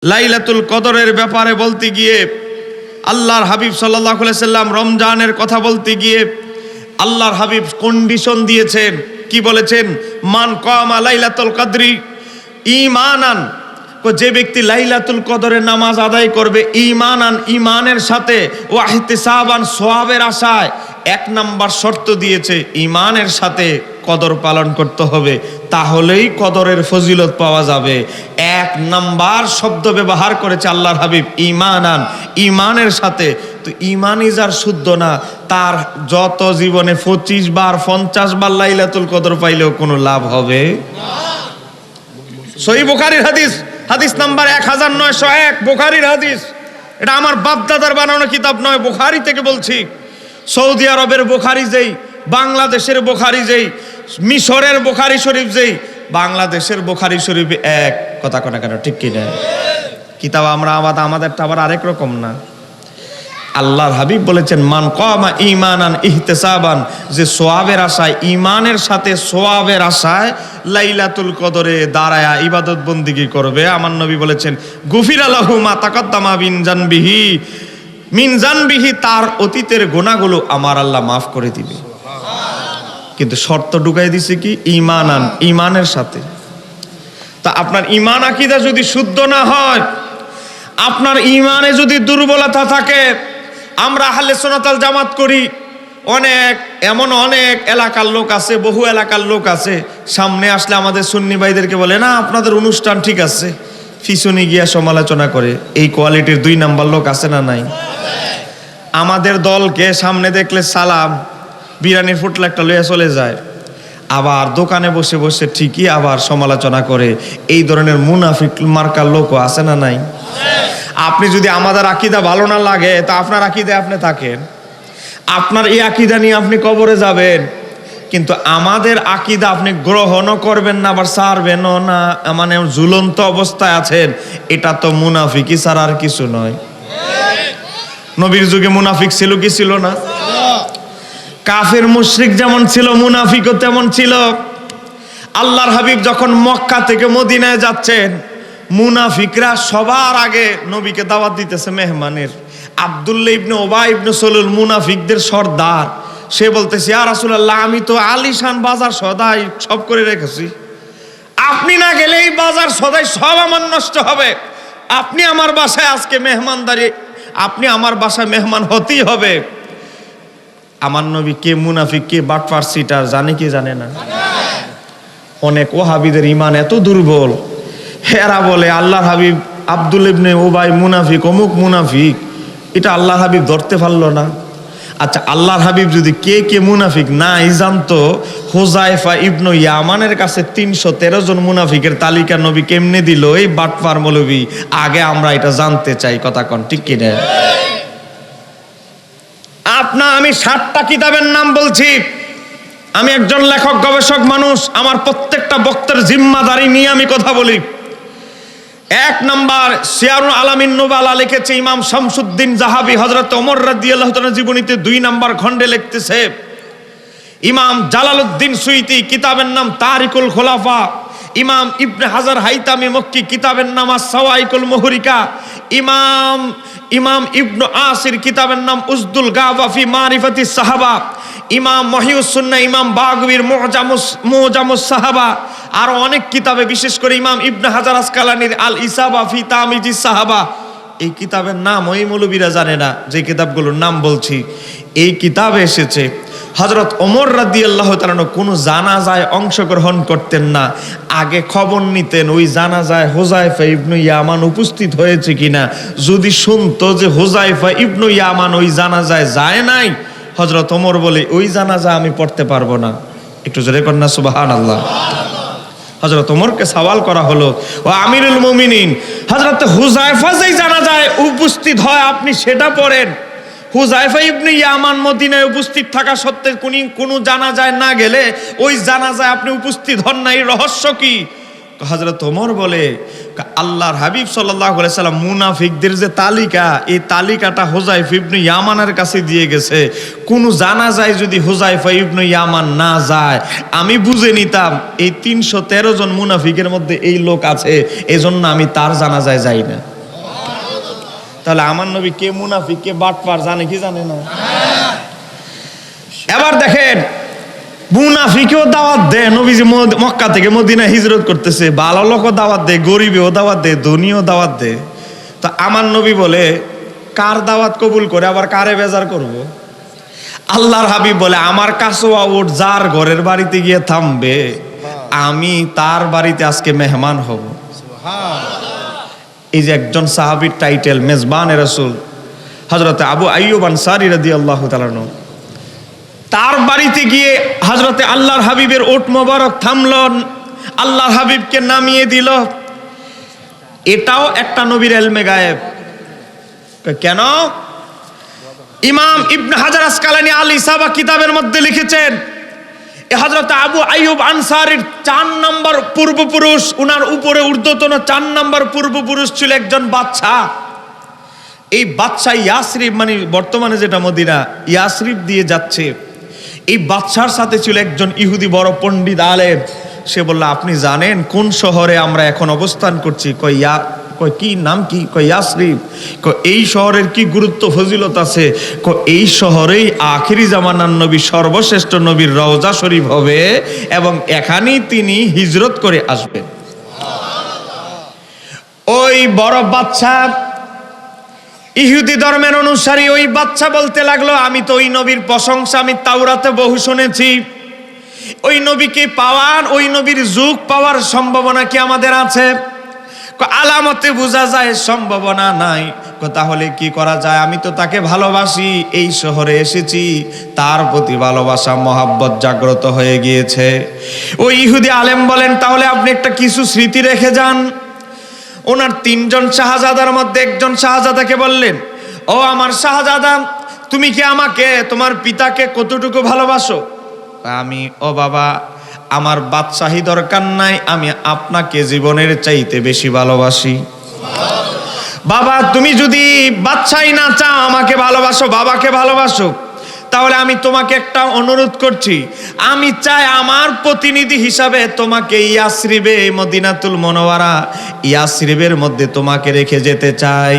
লাইলাতুল কদরের ব্যাপারে বলতে গিয়ে আল্লাহর হাবিব সাল্লাল্লাহু আলাইহি সাল্লাম রমজানের কথা বলতে গিয়ে আল্লাহর হাবিব কন্ডিশন দিয়েছেন। কি বলেছেন? মান কামা লাইলাতুল কদরি ঈমানান, যে ব্যক্তি লাইলাতুল কদরের নামাজ আদায় করবে ঈমানান, ঈমানের সাথে, ওয়া ইহতিসাবান, সওয়াবের আশায়, এক নাম্বার শর্ত দিয়েছে ঈমানের সাথে কদর পালন করতে হবে, তাহলেই কদরের ফজিলত পাওয়া যাবে। এক নাম্বার শব্দ ব্যবহার করেছে আল্লাহর হাবিব, ঈমানান, ঈমানের সাথে। তো ঈমানই যার শুদ্ধ না, তার যত জীবনে 25 বার 50 বার লাইলাতুল কদর পাইলেও কোনো লাভ হবে না। সহিহ বুখারীর হাদিস, হাদিস নাম্বার 1901, বুখারীর হাদিস। এটা আমার বাপ দাদার বানানো কিতাব নয়, বুখারী থেকে বলছি। সৌদি আরবের বুখারী যেই, বাংলাদেশের বুখারী যেই, মিশরের বুখারী শরীফ যেই, বাংলাদেশের বুখারী শরীফ এক। কথা কোনা কেন, ঠিক কি না? কিতাব আমরা আমাদেরটা আবার আরেক রকম না। আল্লাহর হাবিব বলেছেন মান কামা ঈমানান ইহতিসাবান, যে সওয়াবের আশায়, ঈমানের সাথে সওয়াবের আশায় লাইলাতুল কদরে দাঁড়ায় ইবাদত বন্দেগী করবে, আমার নবী বলেছেন গুফিরা লাহু মা তাকাদ্দামা মিন জানবিহি, তার অতীতের গুনাহগুলো আমার আল্লাহ মাফ করে দিবে। কিন্তু শর্ত ঢুকাই দিছে কি? ঈমানান, ঈমানের সাথে। তা আপনার ঈমান আকীদা যদি শুদ্ধ না হয়, আপনার ঈমানে যদি দুর্বলতা থাকে, আমরা আহলে সুন্নাত ওয়াল জামাত করি, অনেক এলাকার লোক আছে, বহু এলাকার লোক আছে, সামনে আসলে আমাদের সুন্নি ভাইদেরকে বলে না আপনাদের অনুষ্ঠান ঠিক আছে, পিছনে গিয়া সমালোচনা করে। এই কোয়ালিটির 2 নাম্বার লোক আছে না নাই? আমাদের দলকে সামনে দেখলে সালাম, বিরিয়ানির ফুটলা একটা লইয়া চলে যায়, আবার দোকানে বসে বসে ঠিকই আবার সমালোচনা করে। এই ধরনের মুনাফিক মার্কার লোকও আছে না নাই? আপনি যদি আমাদের আকীদা ভালো না লাগে, তা আপনার আকীদায় আপনি থাকেন, আপনার এই আকীদা নিয়ে আপনি কবরে যাবেন, কিন্তু আমাদের আকীদা আপনি গ্রহণও করবেন না, আবার ছাড়বেনও না, মানে ঝুলন্ত অবস্থায় আছেন। এটা তো মুনাফিকই ছাড়া আর কিছু নয়। নবীর যুগে মুনাফিক ছিল কি ছিল না? কাফের মুশরিক যেমন ছিল, মুনাফিকও তেমন ছিল। আল্লাহর হাবিব যখন মক্কা থেকে মদিনায় যাচ্ছেন, মুনাফিকরা সবার আগে নবীকে দাওয়াত দিতেছে মেহমানের। আব্দুল্লাহ ইবনে উবাই ইবনে সালুল মুনাফিকদের সর্দার, সে বলতেছে ইয়া রাসূলুল্লাহ, আমি তো আলিশান বাজার সদাই সব করে রেখেছি, আপনি না গেলে এই বাজার সদাই সব আমার নষ্ট হবে। আপনি আমার বাসায় আজকে মেহমানদারি, আপনি আমার বাসায় মেহমান হতেই হবে। আমার নবী কে মুনাফিক কে বাটপার সিটার জানে কি জানে না? অনেক ওয়াহাবীদের ঈমান এত দুর্বল, হেরা বলে আল্লাহর হাবিব আব্দুল্লাহ ইবনে উবাই মুনাফিক, অমুক মুনাফিক, এটা আল্লাহর হাবিব ধরতে পারলো না। আচ্ছা, আল্লাহর হাবিব যদি কে কে মুনাফিক নাই জানতো, হুযায়ফা ইবনে ইয়ামানের কাছে 313 জন মুনাফিকের তালিকা নবী কেমনে দিল? এই বাটপার মৌলবী, আগে আমরা এটা জানতে চাই। কথা কোন ঠিক কি না? আমি 60টা কিতাবের নাম বলছি। আমি একজন লেখক গবেষক মানুষ, আমার প্রত্যেকটা বক্তব্যের জিম্মাদারি নিয়ে আমি কথা বলি। 1 নাম্বার সিয়ারুল আলামিন নুবালা লিখেছে ইমাম শামসুদ্দিন জাহাবী, হযরত ওমর রাদিয়াল্লাহু তাআলা জীবনীতে 2 নাম্বার খণ্ডে লিখতেছে। ইমাম জালালউদ্দিন সুয়ুতী, কিতাবের নাম তারিকুল খুলাফা। ইমাম ইবনে হাজার হাইতামি মক্কি, কিতাবের নাম আস-সাওয়াইকুল মুহরিকা। ইমাম ইবনে আসির, কিতাবের নাম উসদুল গাওয়া ফি মারিফাতিস সাহাবা। ইমাম মহিউস সুন্নাহ, ইমাম বাগবীর মুজামুস সাহাবা। আর অনেক কিতাবে, বিশেষ করে ইমাম ইবনে হাজার আসকালানির আল ইসাবা ফি তামিজিস সাহাবা। এই কিতাবের নাম ওই মৌলবীরা জানে না, যে কিতাবগুলোর নাম বলছি। এই কিতাবে এসেছে হযরত ওমর রাদিয়াল্লাহু তাআলা কোনো জানাজায় অংশগ্রহণ করতেন না, আগে খবর নিতেন ওই জানাজায় হুযায়ফা ইবনে ইয়ামান উপস্থিত হয়েছে কিনা। যদি শুনতো যে হুযায়ফা ইবনে ইয়ামান ওই জানাজায় যায় নাই, হযরত ওমর বলে ওই জানাজা আমি পড়তে পারবো না। একটু জোরে কর না সুবহানাল্লাহ। হযরত ওমরকে সওয়াল করা হলো, ও আমিরুল মুমিনিন, হযরত হুযায়ফা যেই জানাজায় উপস্থিত হয় আপনি সেটা পড়েন, হুযায়ফা ইবনে ইয়ামান মদিনায় উপস্থিত থাকা সত্ত্বেও কোনো জানাজায় না গেলে ওই জানাজায় আপনি উপস্থিত হন না, এই রহস্য কি? হযরত ওমর বলে, আল্লাহর হাবিব সাল্লাল্লাহু আলাইহি সাল্লাম মুনাফিকদের যে তালিকা, এই তালিকাটা হুযায়ফা ইবনে ইয়ামানের কাছে দিয়ে গেছে। কোন জানাজায় যদি হুযায়ফা ইবনে ইয়ামান না যায়, আমি বুঝে নিতাম এই 313 জন মুনাফিকের মধ্যে এই লোক আছে, এজন্য আমি তার জানাজায় যাই না। তাহলে আমার নবী কে মুনাফিক কে বাটপার জানে কি জানে না? এবার দেখেন, মুনাফিকেও দাওয়াত দেয়, নবীজি মক্কা থেকে মদিনা হিজরত করতেছে, ভালো লোকও দাওয়াত দেয়, গরিবেও দাওয়াত দেয়, ধনীও দাওয়াত দেয়। তো আমার নবী বলে কার দাওয়াত কবুল করে আবার কারে বেজার করব? আল্লাহর হাবিব বলে আমার কাছোয়া উট যার ঘরের বাড়িতে গিয়ে থামবে আমি তার বাড়িতে আজকে মেহমান হব। এই যে একজন সাহাবীর টাইটেল মেজবানে রাসূল হযরতে আবু আইয়ুব আনসারী রাদিয়াল্লাহু তাআলা আনহু, তার বাড়িতে গিয়ে হযরতে আল্লাহর হাবিবের ওট মোবারক থামলো, আল্লাহর হাবিবকে নামিয়ে দিল। এটাও একটা নবীর ইলমে গায়েব। কেন? ইমাম ইবনে হাজার আসকালানী আল ইসাবা কিতাবের মধ্যে লিখেছেন হযরত আবু আইয়ুব আনসারীর 4 নম্বর পূর্বপুরুষ, উনার উপরে ঊর্ধ্বতন 4 নম্বর পূর্বপুরুষ ছিল একজন বাদশা। এই বাদশা ইয়াসরিব, মানে বর্তমানে যেটা মদিনা, ইয়াসরিব দিয়ে যাচ্ছে। এই বাদশার সাথে ছিল একজন ইহুদি বড় পণ্ডিত আলেম। সে বলল আপনি জানেন কোন শহরে আমরা এখন অবস্থান করছি? কই কি নাম কি? কই ইয়াসরিব। এই শহরের কি গুরুত্ব ফজিলত আছে? এই শহরেই আখিরি জামানার নবী সর্বশ্রেষ্ঠ নবীর রওজা শরীফ হবে এবং এখানেই তিনি হিজরত করে আসবেন। ওই বড় বাদশা ইহুদি ধর্মের অনুসারী ওই বাদশা বলতে লাগলো আমি তো ওই নবীর প্রশংসা আমি তাওরাতে বহু শুনেছি, ওই নবীকে পাওয়ার, ওই নবীর যুগ পাওয়ার সম্ভাবনা কি আমাদের আছে? আলামতে বোঝা যায় সম্ভাবনা নাই। তাহলে কি করা যায়? আমি তো তাকে ভালোবাসি, এই শহরে এসেছি, তার প্রতি ভালোবাসা মহাব্বত জাগ্রত হয়ে গিয়েছে। ওই ইহুদি আলেম বলেন তাহলে আপনি একটা কিছু স্মৃতি রেখে যান। ওনার 3 জন শাহজাদার মধ্যে একজন শাহজাদাকে বললেন, ও আমার শাহজাদা, তুমি কি আমাকে, তোমার পিতাকে কতটুকু ভালোবাসো? আমি, ও বাবা, আমার বাদশাহী দরকার নাই, আমি আপনাকে জীবনের চাইতে বেশি ভালোবাসি। বাবা তুমি যদি বাদশাহী না চাও, আমাকে ভালোবাসো, বাবাকে ভালোবাসো, তাহলে আমি তোমাকে একটা অনুরোধ করছি, আমি চাই আমার প্রতিনিধি হিসাবে তোমাকে ইয়াসরিবে, মদিনাতুল মুনাওয়ারা, ইয়াসরিবের মধ্যে তোমাকে রেখে যেতে চাই।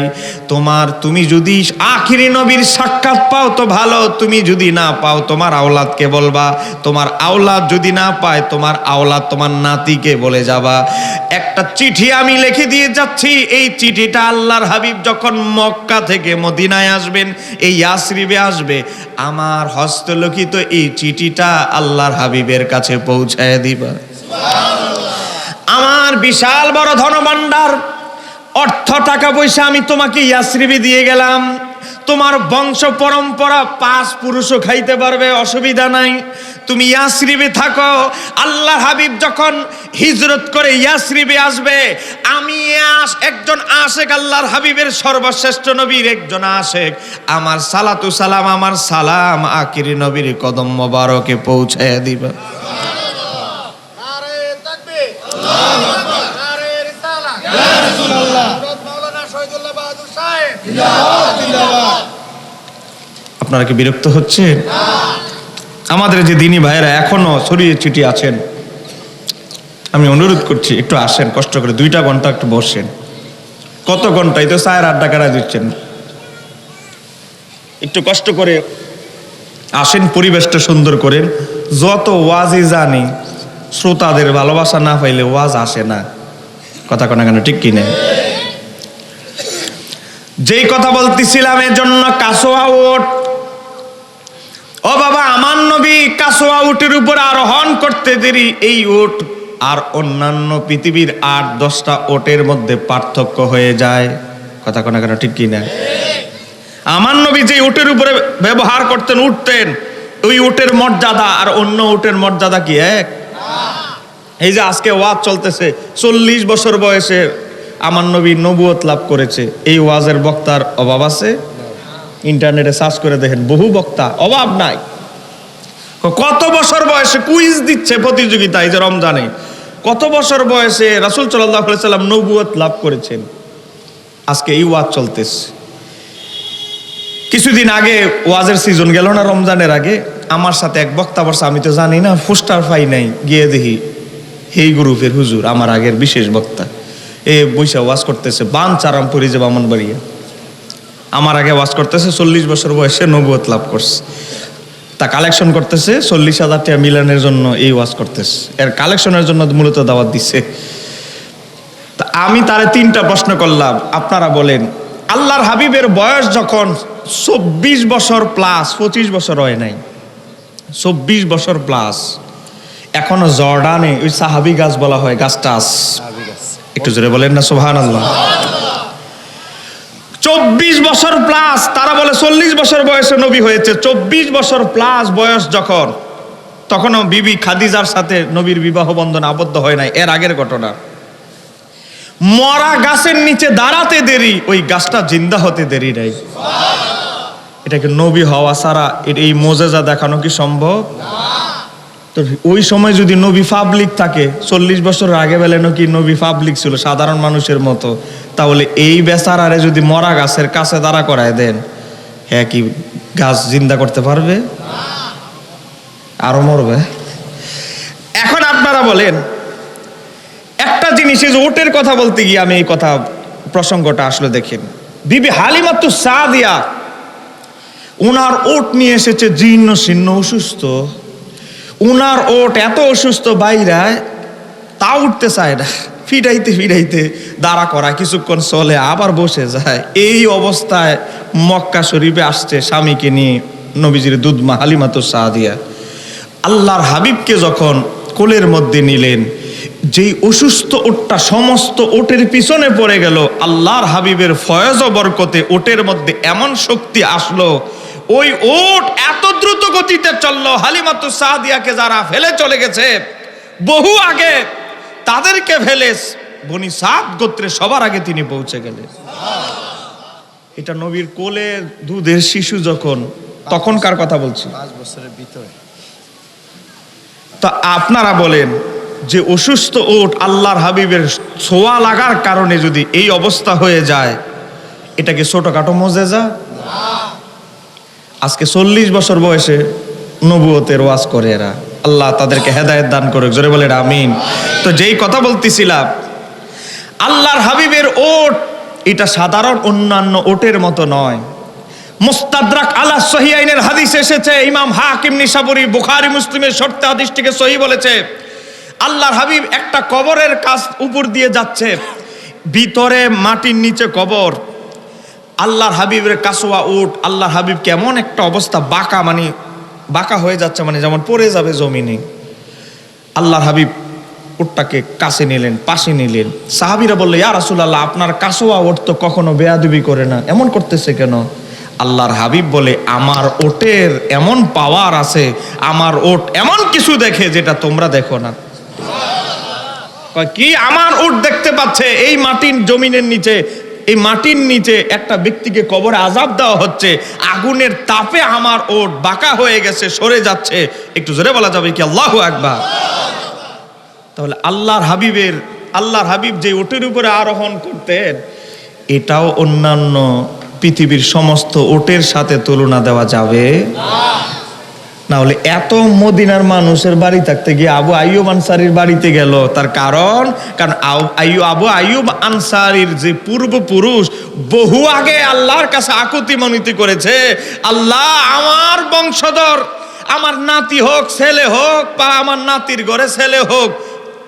তুমি যদি আখিরি নবীর সাক্ষাৎ পাও তো ভালো, তুমি যদি না পাও তোমার আওলাদকে বলবা, তোমার আওলাদ যদি না পায় তোমার আওলাদ তোমার নাতিকে বলে যাবা। একটা চিঠি আমি লিখে দিয়ে যাচ্ছি, এই চিঠিটা আল্লাহর হাবিব যখন মক্কা থেকে মদিনায় আসবেন, এই ইয়াসরিবে আসবে, আমার হস্তলিখিত এই চিঠিটা আল্লাহর হাবিবের কাছে পৌঁছায় দিবা। আমার বিশাল বড় ধনভাণ্ডার, অর্থ টাকা পয়সা আমি তোমাকে ইয়াসরিবে দিয়ে গেলাম, তোমার বংশ পরম্পরা 5 পুরুষও খাইতে পারবে, অসুবিধা নাই, তুমি ইয়াসরিবে থাকো। আল্লাহর হাবিব যখন হিজরত করে ইয়াসরিবে আসবে, আমি একজন আশেক, আল্লাহর হাবিবের সর্বশ্রেষ্ঠ নবীর একজন আশেক, আমার সালাতু সালাম, আমার সালাম আখিরি নবীর কদম মোবারকে পৌঁছায় দিবা। আপনারা কি বিরক্ত হচ্ছে? আমাদের যে দিনী ভাইয়েরা এখনো ছড়িয়ে ছিটিয়ে আছেন, আমি অনুরোধ করছি একটু আসেন, কষ্ট করে 2টা ঘন্টা একটু বসেন। কত ঘন্টাই তো চায়ের আড্ডা কারা দিচ্ছেন, একটু কষ্ট করে আসেন, পরিবেশটা সুন্দর করেন। যত ওয়াজই জানি, শ্রোতাদের ভালোবাসা না পাইলে ওয়াজ আসে না। কথা কোনা কেন, ঠিক কিনা? যেই কথা বলতেছিলাম, এর জন্য কাছোয়া উট, ও বাবা আমার নবী কাছোয়া উটের উপর আরোহণ করতে দেরি, এই উট আর অন্যান্য পৃথিবীর 8-10টা উটের মধ্যে পার্থক্য হয়ে যায়। কথা কোনা কেন, ঠিক কিনা? আমার নবী যে উটের উপরে ব্যবহার করতেন, উঠতেন, ওই উটের মর্যাদা আর অন্য উটের মর্যাদা কি এক? এই যে আজকে ওয়াজ চলতেছে, 40 বছর বয়সে আমার নবী নবুয়ত লাভ করেছে, এই ওয়াজের বক্তার অভাব আছে? ইন্টারনেটে সার্চ করে দেখেন, বহু বক্তা, অভাব নাই। কত বছর বয়সে কুইজ দিচ্ছে প্রতিযোগিতা, এই যে রমজানে, কত বছর বয়সে রাসূল সাল্লাল্লাহু আলাইহি সাল্লাম নবুয়ত লাভ করেছেন। আজকে এই ওয়াজ চলতেছে। কিছুদিন আগে ওয়াজের সিজন গেল না, রমজানের আগে, আমার সাথে এক বক্তা বসে, আমি তো জানি না, পোস্টার পাই নাই, গিয়ে দেখি এই গ্রুপের হুজুর, আমার আগের বিশেষ বক্তা, এ বৈশা ওয়াজ করতেছে, বান চারামপুরি যে বামনবাড়িয়া। আমার আগে ওয়াজ করতেছে, 40 বছর বয়সে নবুয়ত লাভ করছে। তা কালেকশন করতেছে 40,000 টাকা মিলানের জন্য, এই ওয়াজ করতেছে, এর কালেকশনের জন্য মূলত দাওয়াত দিচ্ছে। তা আমি তারে 3টা প্রশ্ন করলাম, আপনারা বলেন আল্লাহর হাবিবের বয়স যখন 24 বছর প্লাস, 25 বছর হয় নাই, 24 বছর প্লাস, এখনো জর্ডানে ওই সাহাবি গাছ বলা হয়, গাছটা একটু জোরে বলেন না সুবহানাল্লাহ। 24 বছর প্লাস, তারা বলে 40 বছর বয়সে নবী হয়েছে। 24 বছর প্লাস বয়স যখন, তখনও বিবি খাদিজার সাথে নবীর বিবাহ বন্ধনে আবদ্ধ হয় নাই, এর আগের ঘটনা। মরা গাছের নিচে দাঁড়াতে দেরি, ওই গাছটা জিন্দা হতে দেরি নাই। এটাকে নবী হওয়া ছাড়া এই মোজেজা দেখানো কি সম্ভব? তো ওই সময় যদি নবী পাবলিক থাকে, 40 বছরের আগে বেলেন কি নবী পাবলিক ছিল সাধারণ মানুষের মতো, তাহলে এই বেচারারে যদি মরা গাছের কাছে দাঁড়া করায় দেন, হ্যাঁ কি গাছ জিন্দা করতে পারবে? আরো মরবে। এখন আপনারা বলেন, একটা জিনিস, এই যে ওটের কথা বলতে গিয়ে আমি এই কথা প্রসঙ্গটা আসলে দেখেন, বিবি হালিমাতুস সাদিয়া উনার ওট নিয়ে এসেছে জীর্ণ শীর্ণ, অসুস্থ। উনার ওট এত অসুস্থ, বাইরায় তা উঠতে চায় না, ফিরাইতে ফিরাইতে দাঁড়া করা, কিছুক্ষণ চলে আবার বসে যায়। এই অবস্থায় মক্কা শরীফে আসছে স্বামীকে নিয়ে নবীজির দুধমা হালিমাতুস সাদিয়া। আল্লাহর হাবিবকে যখন কোলের মধ্যে নিলেন, যেই অসুস্থ ওটটা সমস্ত ওটের পিছনে পড়ে গেল, আল্লাহর হাবিবের ফয়েজ ও বরকতে ওটের মধ্যে এমন শক্তি আসলো, ওই ওট এত দ্রুত গতিতে চললো, হালিমাতুস সাদিয়াকে যারা ফেলে চলে গেছে বহু আগে, তাদেরকে ফেলে বনি সাদ গোত্রে সবার আগে তিনি পৌঁছে গেলেন। এটা নবীর কোলে দুধের শিশু যখন, তখনকার কথা বলছি, 5 বছরের ভিতরে। তা আপনারা বলেন যে অসুস্থ ওট আল্লাহর হাবিবের ছোঁয়া লাগার কারণে যদি এই অবস্থা হয়ে যায়, এটা কি ছোটখাটো মোজেজা? আজকে 40 বছর বয়সে নবুয়তের ওয়াজ করে এরা, আল্লাহ তাদেরকে হেদায়েত দান করুক, জোরে বলেন আমিন। তো যেই কথা বলতেছিলাম, আল্লাহর হাবিবের ওট এটা সাধারণ অন্যান্য ওটের মতো নয়। মুস্তাদরাক আলা সহিহাইনের হাদিস এসেছে, ইমাম হাকিম নিসাবুরি বুখারী মুসলিমের শর্তে হাদিসটিকে সহিহ বলেছে। আল্লাহর হাবিব একটা কবরের কাছ উপর দিয়ে যাচ্ছে, ভিতরে মাটির নিচে কবর। আল্লাহর হাবিবের কাসওয়া উট, আল্লাহর হাবিব কেমন একটা অবস্থা, বাঁকা, মানে বাঁকা হয়ে যাচ্ছে, মানে যেমন পড়ে যাবে জমিনে। আল্লাহর হাবিব উটটাকে কাছে নিলেন, পাশে নিলেন। সাহাবীরা বলল, ইয়া রাসূলুল্লাহ, আপনার কাসওয়া উট তো কখনো বেয়াদবি করে না, এমন করতেছে কেন? আল্লাহর হাবিব বলে, আমার ওটের এমন পাওয়ার আছে, আমার ওট এমন কিছু দেখে যেটা তোমরা দেখো না। কি? আমার উট দেখতে পাচ্ছে এই মাটির জমিনের নিচে, এই মাটির নিচে একটা ব্যক্তিকে কবরে আযাব দেওয়া হচ্ছে, আগুনের তাপে আমার ওট বাঁকা হয়ে গেছে, সরে যাচ্ছে। একটু জোরে বলা যাবে কি আল্লাহু আকবার? তাহলে আল্লাহর হাবিব যে ওটের উপরে আরোহণ করতেন, এটাও অন্যান্য পৃথিবীর সমস্ত ওটের সাথে তুলনা দেওয়া যাবে না। হলে এত মদিনার মানুষের বাড়ি থাকতে গিয়ে আবু আইয়ুব আনসারীর বাড়িতে গেল, তার কারণ আবু আইয়ুব আনসারীর যে পূর্বপুরুষ বহু আগে আল্লাহর কাছে আকুতি মিনতি করেছে, আল্লাহ আমার বংশধর, আমার নাতি হোক, ছেলে হোক, বা আমার নাতির ঘরে ছেলে হোক,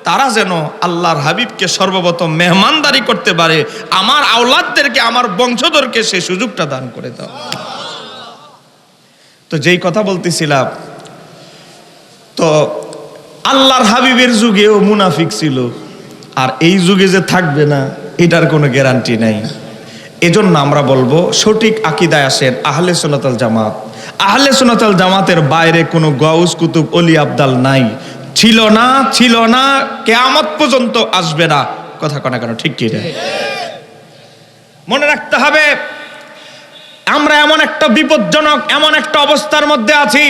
তারা যেন আল্লাহর হাবিবকে সর্বপ্রথম মেহমানদারি করতে পারে, আমার আওলাদদেরকে, আমার বংশধরকে সেই সুযোগটা দান করে দাও। তো যেই কথা বলতেছিলাম, তো আল্লাহর হাবিবের যুগেও মুনাফিক ছিল, আর এই যুগে যে থাকবে না এটার কোনো গ্যারান্টি নাই। এজন্য আমরা বলবো, সঠিক আকীদায় আসেন আহলে সুন্নাত ওয়াল জামাত। আহলে সুন্নাত ওয়াল জামাতের বাইরে কোনো গাউস কুতুব ওলি আবদাল নাই, ছিল না, কিয়ামত পর্যন্ত আসবে না। কথা কনা কেন, ঠিক কি? মনে রাখতে হবে, আমরা এমন একটা বিপজ্জনক, এমন একটা অবস্থার মধ্যে আছি,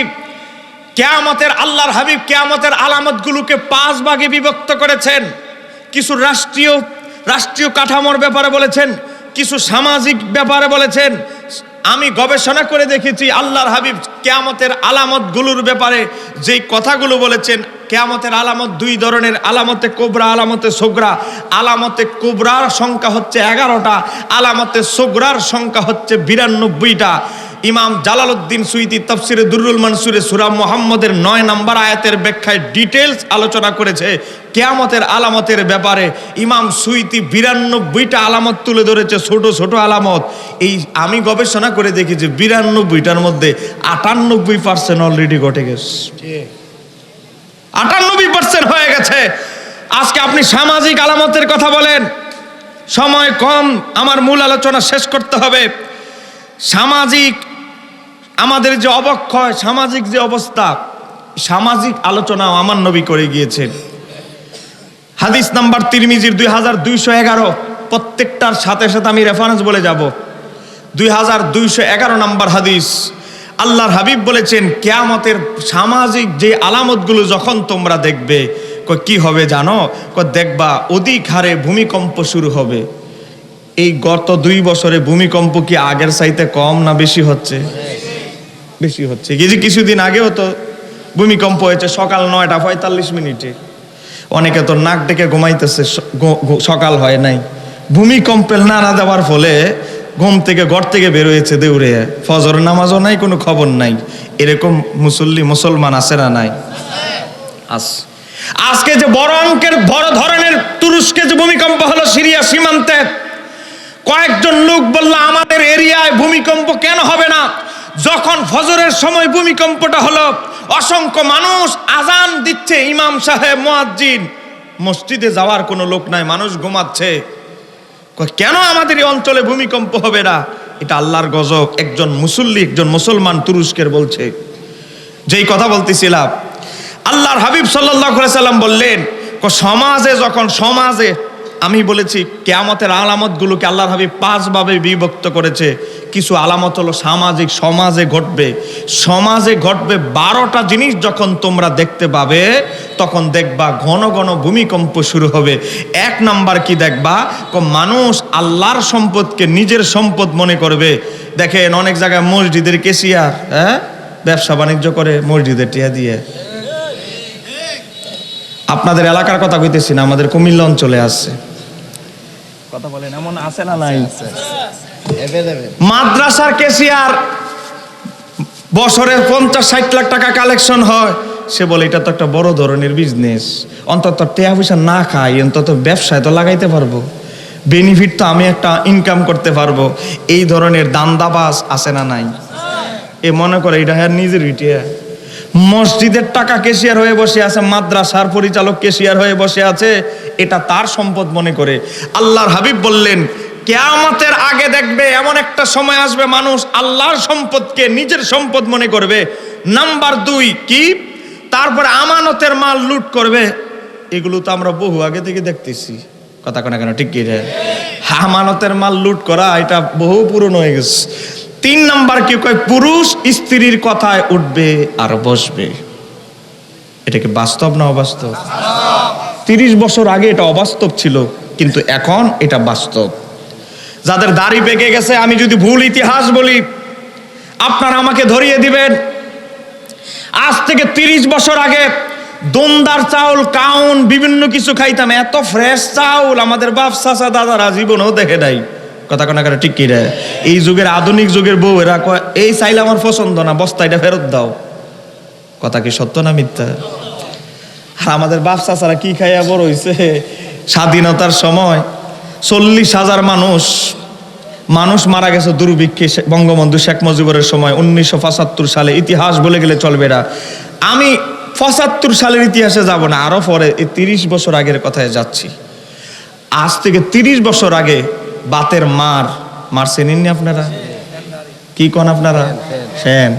কিয়ামতের, আল্লাহর হাবিব কিয়ামতের আলামতগুলোকে 5 ভাগে বিভক্ত করেছেন। কিছু রাষ্ট্রীয় কাঠামোর ব্যাপারে বলেছেন, কিছু সামাজিক ব্যাপারে বলেছেন। আমি গবেষণা করে দেখেছি, আল্লাহর হাবিব কিয়ামতের আলামতগুলোর ব্যাপারে যেই কথাগুলো বলেছেন, কিয়ামতের আলামত দুই ধরনের, আলামতে কুবরা, আলামতে সুগরা। আলামতে কুবরার সংখ্যা হচ্ছে 11টা, আলামতে সুগরার সংখ্যা হচ্ছে 92টা। ইমাম জালালউদ্দিন সুয়ুতী তাফসিরে দুররুল মানসুরে সূরা মুহাম্মদের 9 নম্বর আয়াতের ব্যাখ্যায় ডিটেইলস আলোচনা করেছে কিয়ামতের আলামতের ব্যাপারে। ইমাম সুয়ুতী 92টা আলামত তুলে ধরেছে, ছোট ছোট আলামত। এই আমি গবেষণা করে দেখেছি 92টার মধ্যে 98% অলরেডি ঘটে গেছে, 98% হয়ে গেছে। আজকে আপনি সামাজিক আলামতের কথা বলেন, সময় কম, আমার মূল আলোচনা শেষ করতে হবে। সামাজিক আমাদের যে অবক্ষয়, সামাজিক যে অবস্থা, সামাজিক আলোচনাও আমার নবী করে গিয়েছেন। হাদিস নাম্বার তিরমিজির 2211, প্রত্যেকটার সাথে সাথে আমি রেফারেন্স বলে যাব। 2211 নম্বর হাদিস, আল্লাহর হাবিব বলেছেন কিয়ামতের সামাজিক যে আলামতগুলো যখন তোমরা দেখবে, কি হবে জানো? দেখবা অধিক হারে ভূমিকম্প শুরু হবে। এই গত 2 বছরে ভূমিকম্প কি আগের চাইতে কম না বেশি হচ্ছে? বেশি হচ্ছে। কিছুদিন আগেও তো ভূমিকম্প হয়েছে সকাল 9:45। অনেকে তো নাক ডেকে ঘুমাইতেছে, সকাল হয় নাই। ভূমিকম্পের নাড়া দেওয়ার ফলে ঘুম থেকে ঘর থেকে বের হয়েছে দৌড়ে, ফজর নামাজও নাই, কোনো খবর নাই। এরকম মুসলমান আছে না নাই? আজকে যে বড় অঙ্কের বড় ধরনের তুরস্কে যে ভূমিকম্প হলো সিরিয়া সীমান্তে, কয়েকজন লোক বলল আমাদের এরিয়ায় ভূমিকম্প কেন হবে না? যখন ফজরের সময় ভূমিকম্পটা হলো, অসংখ্য মানুষ আজান দিচ্ছে, ইমাম সাহেব মুয়াজ্জিন, মসজিদে যাওয়ার কোনো লোক নাই, মানুষ ঘুমাচ্ছে। কেন আমাদের এই অঞ্চলে ভূমিকম্প হবে না? এটা আল্লাহর গজব। একজন মুসল্লি, একজন মুসলমান তুরস্কের বলছে। যেই কথা বলতেছিলাম, আল্লাহর হাবিব সাল্লাল্লাহু আলাইহি সাল্লাম বললেন, সমাজে আমি বলেছি কিয়ামতের আলামতগুলোকে আল্লাহর হাবিব 5 ভাবে বিভক্ত করেছে। কিছু আলামত হলো সামাজিক, সমাজে ঘটবে। 12টা জিনিস যখন তোমরা দেখতে পাবে, তখন দেখবা ঘন ঘন ভূমিকম্প শুরু হবে। 1 নাম্বার কি দেখবা? মানুষ আল্লাহর সম্পদকে নিজের সম্পদ মনে করবে। দেখেন অনেক জায়গায় মসজিদের কেশিয়ার ব্যবসা বাণিজ্য করে মসজিদের টিয়া দিয়ে। আপনাদের এলাকার কথা কইতেছি না, আমাদের কুমিল্লা অঞ্চলে আছে। কথা বলেন, এমন আছে না নাই? মাদ্রাসার কেশিয়ার, বছরে 50-60 লাখ টাকা কালেকশন হয়। সে বলে এটা তো একটা বড় ধরনের বিজনেস, অন্তত টাকা পয়সা না খাই, অন্তত ব্যবসায় তো লাগাইতে পারবো, বেনিফিট তো আমি একটা ইনকাম করতে পারবো। এই ধরনের দান্দাবাজ আছে না নাই? এ মনে করে এটা হ্যাঁ নিজের ইটিয়া। মসজিদের টাকা কেশিয়ার হয়ে বসে আছে, মাদ্রাসার পরিচালক কেশিয়ার হয়ে বসে আছে, এটা তার সম্পদ মনে করে। আল্লাহর হাবিব বললেন কিয়ামতের আগে দেখবে এমন একটা সময় আসবে, মানুষ আল্লাহর সম্পদকে নিজের সম্পদ মনে করবে। নাম্বার 2 কি? তারপরে আমানতের মাল লুট করবে। এগুলো তো আমরা বহু আগে থেকে দেখতেছি। কথা কোনা কেন ঠিক কি রে? আমানতের মাল লুট করা এটা বহু পুরনো হয়ে গেছে। 3 নাম্বার কি কয়? পুরুষ স্ত্রীর কথায় উঠবে আর বসবে। এটা কি বাস্তব না অবাস্তব? 30 বছর আগে এটা অবাস্তব ছিল, কিন্তু এখন এটা বাস্তব। যাদের দাড়ি পেকে গেছে, আমি যদি ভুল ইতিহাস বলি আপনারা আমাকে ধরিয়ে দিবেন। আজ থেকে 30 বছর আগে দমদার চাউল, কাউন, বিভিন্ন কিছু খাইতাম। এত ফ্রেশ চাউল আমাদের বাপ চাচা দাদারা জীবনেও দেখে নাই। কথা কোনা করে ঠিক কি রে? এই যুগের আধুনিক যুগের বউ এরা কয় এই চাইলে আমার পছন্দ না, বস্তা এটা ফেরত দাও। কথা কি সত্য না মিথ্যা? আর আমাদের বাপ চাচারা কি খাইয়া বড় হইছে। স্বাধীনতার সময় 40,000 মানুষ মারা গেছে দুর্ভিক্ষে বঙ্গবন্ধু শেখ মুজিবুরের সময় 1975 সালে। ইতিহাস বলে গেলে চলবে না, আমি 75 সালের ইতিহাসে যাব না, আরো পরে এই 30 বছর আগের কথায় যাচ্ছি। আজ থেকে 30 বছর আগে বাতের মার চেনেননি আপনারা? কি কোন আপনারা? ফ্যান।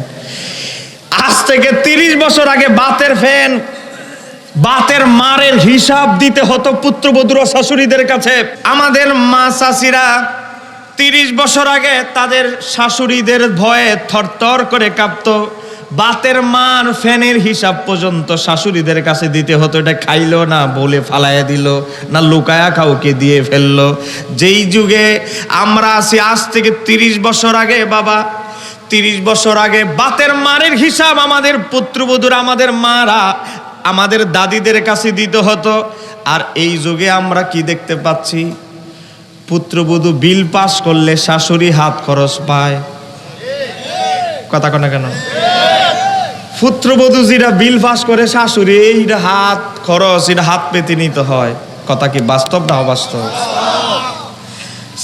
আজ থেকে 30 বছর আগে বাতের মারের হিসাব দিতে হতো পুত্রবধূ শাশুড়িদের কাছে। আমাদের মা চাচিরা 30 বছর আগে তাদের শাশুড়িদের ভয়ে থরথর করে কাঁপতো। বাতের মার ফ্যানের হিসাব পর্যন্ত শাশুড়িদের কাছে দিতে হতো। এটা খাইলো না বলে ফালাইয়া দিল, না লুকায়া কাউকে দিয়ে ফেললো। যেই যুগে আমরা আছি, আজ থেকে 30 বছর আগে, বাবা 30 বছর আগে বাতের মারের হিসাব আমাদের পুত্রবধূরা, আমাদের মারা আমাদের দাদিদের কাছে দিতে হতো। আর এই যুগে আমরা কি দেখতে পাচ্ছি, পুত্রবধূ বিল পাস করলে শাশুড়ি হাত খরচ পায়। কথা কনা কেন? পুত্রবধূ যেটা বিল পাস করে শাশুড়ি, এইটা হাত খরচ, এটা হাত পেতে নিতে হয়। কথা কি বাস্তব না অবাস্তব?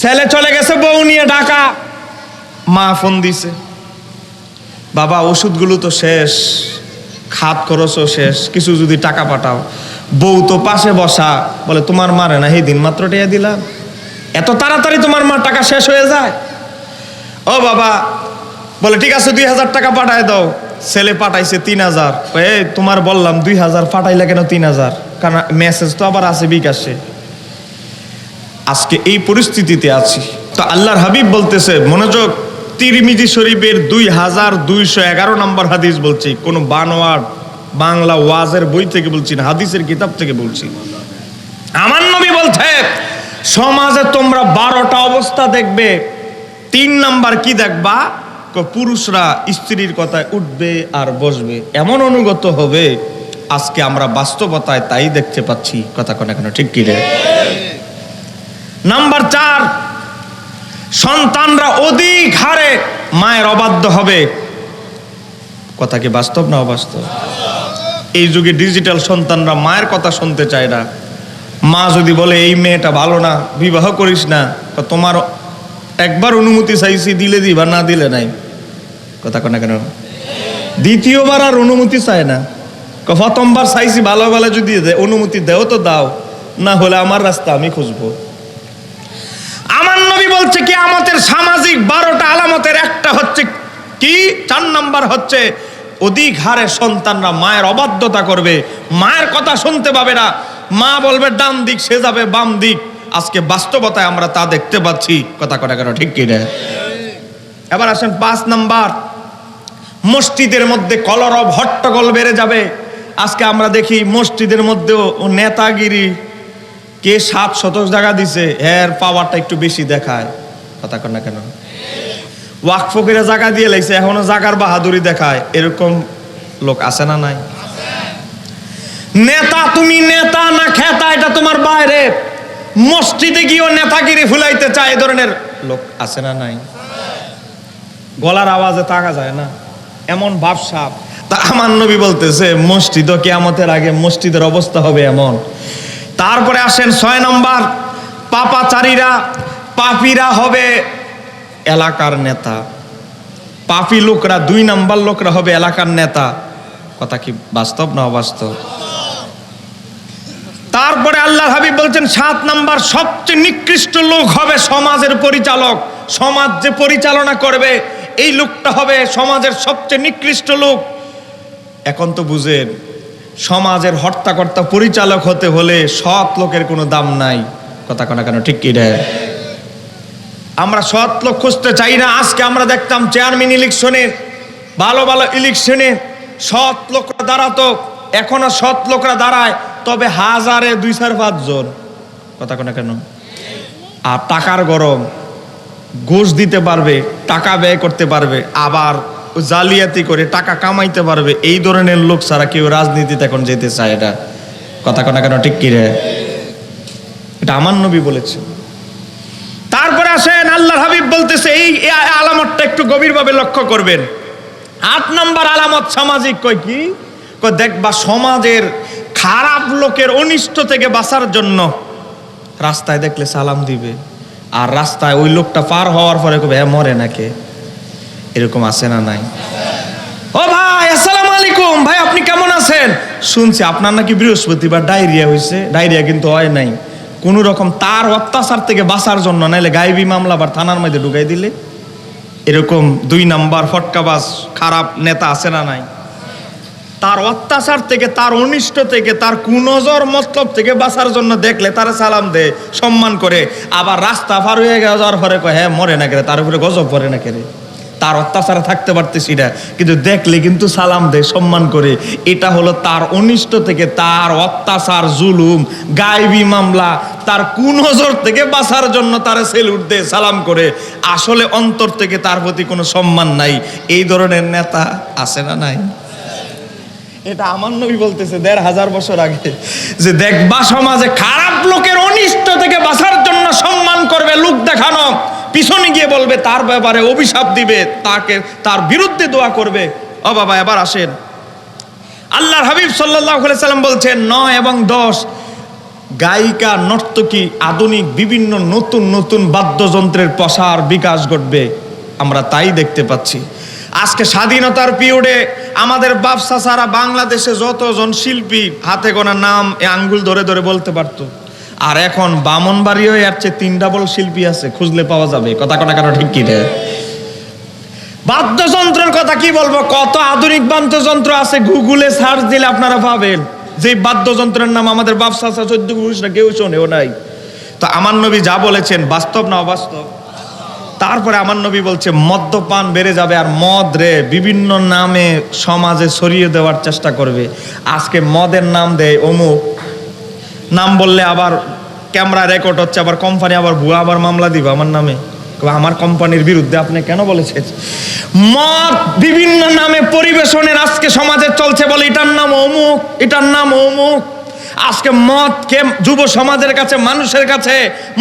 ছেলে চলে গেছে বউ নিয়ে ঢাকা, মা ফোন দিছে, বাবা ওষুধগুলো তো শেষ, খাত খরচও শেষ, কিছু যদি টাকা পাঠাও। বউ তো পাশে বসা, বলে তোমার মারে না এই দিন মাত্র টিয়া দিলাম, এত তাড়াতাড়ি তোমার মার টাকা শেষ হয়ে যায়? ও বাবা বলে ঠিক আছে 2000 টাকা পাঠায় দাও। ছেলে পাঠাইছে 3000। তোমার বললাম 2000 পাঠাইলে কেন 3000? কারণ মেসেজ তো আবার আছে বিকাশে। আজকে এই পরিস্থিতিতে আছি। তো আল্লাহর হাবিব বলতেছে, মনোযোগ, তিরমিজি শরীফের 2211 নম্বর হাদিস বলছি, কোন বানোয়াট বাংলা ওয়াজের বই থেকে বলছি না, হাদিসের কিতাব থেকে বলছি। আমার নবী বলছে, সমাজে তোমরা 12টা অবস্থা দেখবে। 3 নাম্বার কি দেখবা? পুরুষরা স্ত্রীর কথায় উঠবে আর বসবে, এমন অনুগত হবে। আজকে আমরা বাস্তবতায় তাই দেখতে পাচ্ছি। কথা কোন কেন, ঠিক কি রে? নাম্বার 4, সন্তানরা অধিক হারে মায়ের অবাধ্য হবে। কথা কি বাস্তব না অবাস্তব? এই যুগে ডিজিটাল সন্তানরা মায়ের কথা শুনতে চায় না। মা যদি বলে এই মেয়েটা ভালো না, বিবাহ করিস না, তোমার একবার অনুমতি চাইছি, দিলে দিবা, না দিলে নাই। কথা কোন কেন? দ্বিতীয়বার আর অনুমতি চায় না। প্রথমবার চাইছি, ভালো ভালো যদি অনুমতি দেও তো দাও, না হলে আমার রাস্তা আমি খুঁজবো। আমার নবী বলছে কিয়ামতের সামাজিক 12টা আলামতের একটা হচ্ছে কি? 4 নাম্বার হচ্ছে অধিক হারে সন্তানরা মায়ের অবাধ্যতা করবে, মায়ের কথা শুনতে পাবে না। মা বলবে ডান দিক, সে যাবে বাম দিক। আজকে বাস্তবতায় আমরা তা দেখতে পাচ্ছি। কথা কথা কেন, ঠিক কি না? এবার আসেন 5 নাম্বার, মসজিদের মধ্যে কলরব হট্টগোল বেড়ে যাবে। আজকে আমরা দেখি মসজিদের মধ্যেও নেতাগিরি, কে 7 শতক জায়গা দিছে, এর পাওয়ারটা একটু বেশি দেখায়। কথা কন না কেন? ওয়াকফ করে জায়গা দিয়ে লাইছে, এখনো জায়গার বাহাদুরি দেখায়। এরকম লোক আছে না নাই? নেতা, তুমি নেতা না খেতা এটা তোমার বাইরে, মসজিদে গিয়েও নেতাগিরি ফুলাইতে চায়, এ ধরনের লোক আছে না নাই? গলার আওয়াজে তাকা যায় না, এমন ভাবসাব। তা আমার নবী বলতেছে মসজিদও কিয়ামতের আগে মসজিদের অবস্থা হবে এমন। তারপরে আসেন 6 নম্বর, পাপাচারীরা, পাপীরা হবে এলাকার নেতা। পাপী লোকরা, 2 নাম্বার লোকরা হবে এলাকার নেতা। কথা কি বাস্তব না অবাস্তব? তারপরে আল্লাহর হাবিব বলছেন 7 নাম্বার, সবচেয়ে নিকৃষ্ট লোক হবে সমাজের পরিচালক। সমাজ যে পরিচালনা করবে, এই লোকটা হবে সমাজের সবচেয়ে নিকৃষ্ট লোক। এখন তো বুঝেন, সমাজের হর্তাকর্তা পরিচালক হতে হলে সৎ লোকের কোনো দাম নাই। কথা কোনা কেন, ঠিক কি রে? আমরা সৎ লোক খুঁজতে চাই না। আজকে আমরা দেখতাম চেয়ারম্যান ইলেকশনে, ভালো ভালো ইলেকশনে সৎ লোকরা দাঁড়াতো, এখনো সৎ লোকরা দাঁড়ায়, তবে হাজারে 2-4-5 জন। কথা কোনা কেন? আর টাকার গরম, ঘুষ দিতে পারবে, টাকা ব্যয় করতে পারবে, আবার জালিয়াতি করে টাকা কামাইতে পারবে। এই ধরনের লোক ছাড়া কেউ রাজনীতিতে এখন যেতে চায় না। কথা কোনা কেন, ঠিক কি রে? এটা আমার নবী বলেছেন। তারপরে আসেন আল্লাহর হাবিব বলতেছে এই আলামতটা একটু গভীরভাবে লক্ষ্য করবেন। 8 নাম্বার আলামত সামাজিক, কই কি? কই দেখবা সমাজের খারাপ লোকের অনিষ্ট থেকে বাঁচার জন্য রাস্তায় দেখলে সালাম দিবে, আর রাস্তায় ওই লোকটা পার হওয়ার পরে কবে মরে নাকি। এরকম আছে না নাই? ও ভাই আসসালামু আলাইকুম, ভাই আপনি কেমন আছেন? শুনছি আপনার নাকি বৃহস্পতিবার ডায়রিয়া হয়েছে। ডায়রিয়া কিন্তু হয় নাই। কোন রকম তার অত্যাচার থেকে বাঁচার জন্য, নাইলে গায়েবী মামলা আবার থানার মধ্যে ঢুকাই দিলে। এরকম 2 নাম্বার ফটকাবাজ খারাপ নেতা আছে না নাই? তার অত্যাচার থেকে, তার অনিষ্ট থেকে, তার কুনজর মতলব থেকে বাঁচার জন্য দেখলে তারা সালাম দেয়, সম্মান করে। আবার রাস্তা পার হয়ে যাওয়ার পরে কয় হ্যাঁ মরে না কেরে, তার উপরে গজব পড়ে না কেরে। তার অত্যাচারে থাকতে পারতেছি না, কিন্তু দেখলে কিন্তু সালাম দেয়, সম্মান করে। এটা হলো তার অনিষ্ট থেকে, তার অত্যাচার, জুলুম, গায়েবী মামলা, তার কুনজর থেকে বাঁচার জন্য তারা সেলুট দেয়, সালাম করে। আসলে অন্তর থেকে তার প্রতি কোনো সম্মান নাই। এই ধরনের নেতা আছে না নাই? এটা আমার নবী বলতেছে 1500 বছর আগে, যে দেখবা সমাজে খারাপ লোকের অনিষ্ট থেকে বাঁচার জন্য সম্মান করবে, লোক দেখানো, পিছনে গিয়ে বলবে তার ব্যাপারে অভিশাপ দিবে, তাকে তার বিরুদ্ধে দোয়া করবে। ও বাবা, এবার আসেন, আল্লাহর হাবিব সাল্লাল্লাহু আলাইহি সাল্লাম বলছেন 9 এবং 10 গায়িকা, নর্তকী, আধুনিক বিভিন্ন নতুন নতুন বাদ্যযন্ত্রের প্রসার বিকাশ ঘটবে। আমরা তাই দেখতে পাচ্ছি। আজকে স্বাধীনতার পিরিয়ডে আমাদের বাপ চাচারা বাংলাদেশে যতজন শিল্পী হাতে গোনা নাম আঙ্গুল ধরে ধরে বলতে পারতো, আর এখন বামনবাড়িও এর চেয়ে 3 ডাবল শিল্পী আছে, খুঁজলে পাওয়া যাবে। কথা কেন ঠিক কি রে? বাদ্যযন্ত্রের কথা কি বলবো, কত আধুনিক বাদ্যযন্ত্র আছে, গুগলে সার্চ দিলে আপনারা পাবেন। যে বাদ্যযন্ত্রের নাম আমাদের বাপ চাচা 14 পুরুষরা কেউ শোনেও নাই। তো আমার নবী যা বলেছেন বাস্তব না অবাস্তব? তারপরে আমার নবী বলছে মদ্যপান বেড়ে যাবে, আর মদ রে বিভিন্ন নামে সমাজে ছড়িয়ে দেওয়ার চেষ্টা করবে। আজকে মদের নাম দেয় অমুক, নাম বললে আবার ক্যামেরা রেকর্ড হচ্ছে, আবার কোম্পানি আবার ভুয়া আবার মামলা দিবে আমার নামে, আমার কোম্পানির বিরুদ্ধে আপনি কেন বলেছেন। মদ বিভিন্ন নামে পরিবেশনের আজকে সমাজে চলছে, বলে এটার নাম অমুক, এটার নাম অমুক। আজকে মদকে যুব সমাজের কাছে, মানুষের কাছে,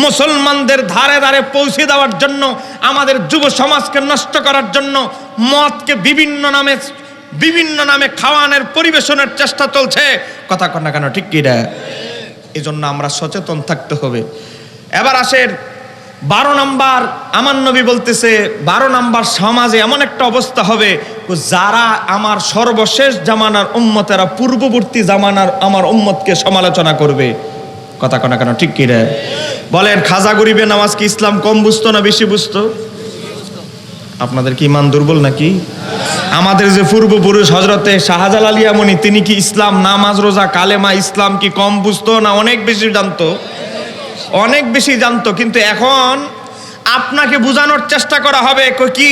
মুসলমানদের ধারে ধারে পৌঁছে দেওয়ার জন্য, আমাদের যুব সমাজকে নষ্ট করার জন্য মদকে বিভিন্ন নামে খাওয়ানোর পরিবেশনের চেষ্টা চলছে। কথা কন না কেন ঠিক কি রে? এই জন্য আমরা সচেতন থাকতে হবে। এবার আসেন 12 নম্বর, আমার নবী বলতেছে 12 নম্বর সমাজে এমন একটা অবস্থা হবে, যারা আমার সর্বশেষ জামানার উম্মতেরা পূর্ববর্তী জামানার আমার উম্মতকে সমালোচনা করবে। কথা কনা কেন ঠিক কি রে? বলেন, খাজা গরিবে নামাজ কি ইসলাম কম বুঝতো না বেশি বুঝতো? আপনাদের কি ইমান দুর্বল নাকি? আমাদের যে পূর্বপুরুষ হযরতে শাহজালাল ইয়ামানি, তিনি কি ইসলাম, নামাজ, রোজা, কালেমা, ইসলাম কি কম বুঝতো না অনেক বেশি জানতো? অনেক বেশি জানতো। কিন্তু এখন আপনাকে বোঝানোর চেষ্টা করা হবে কি,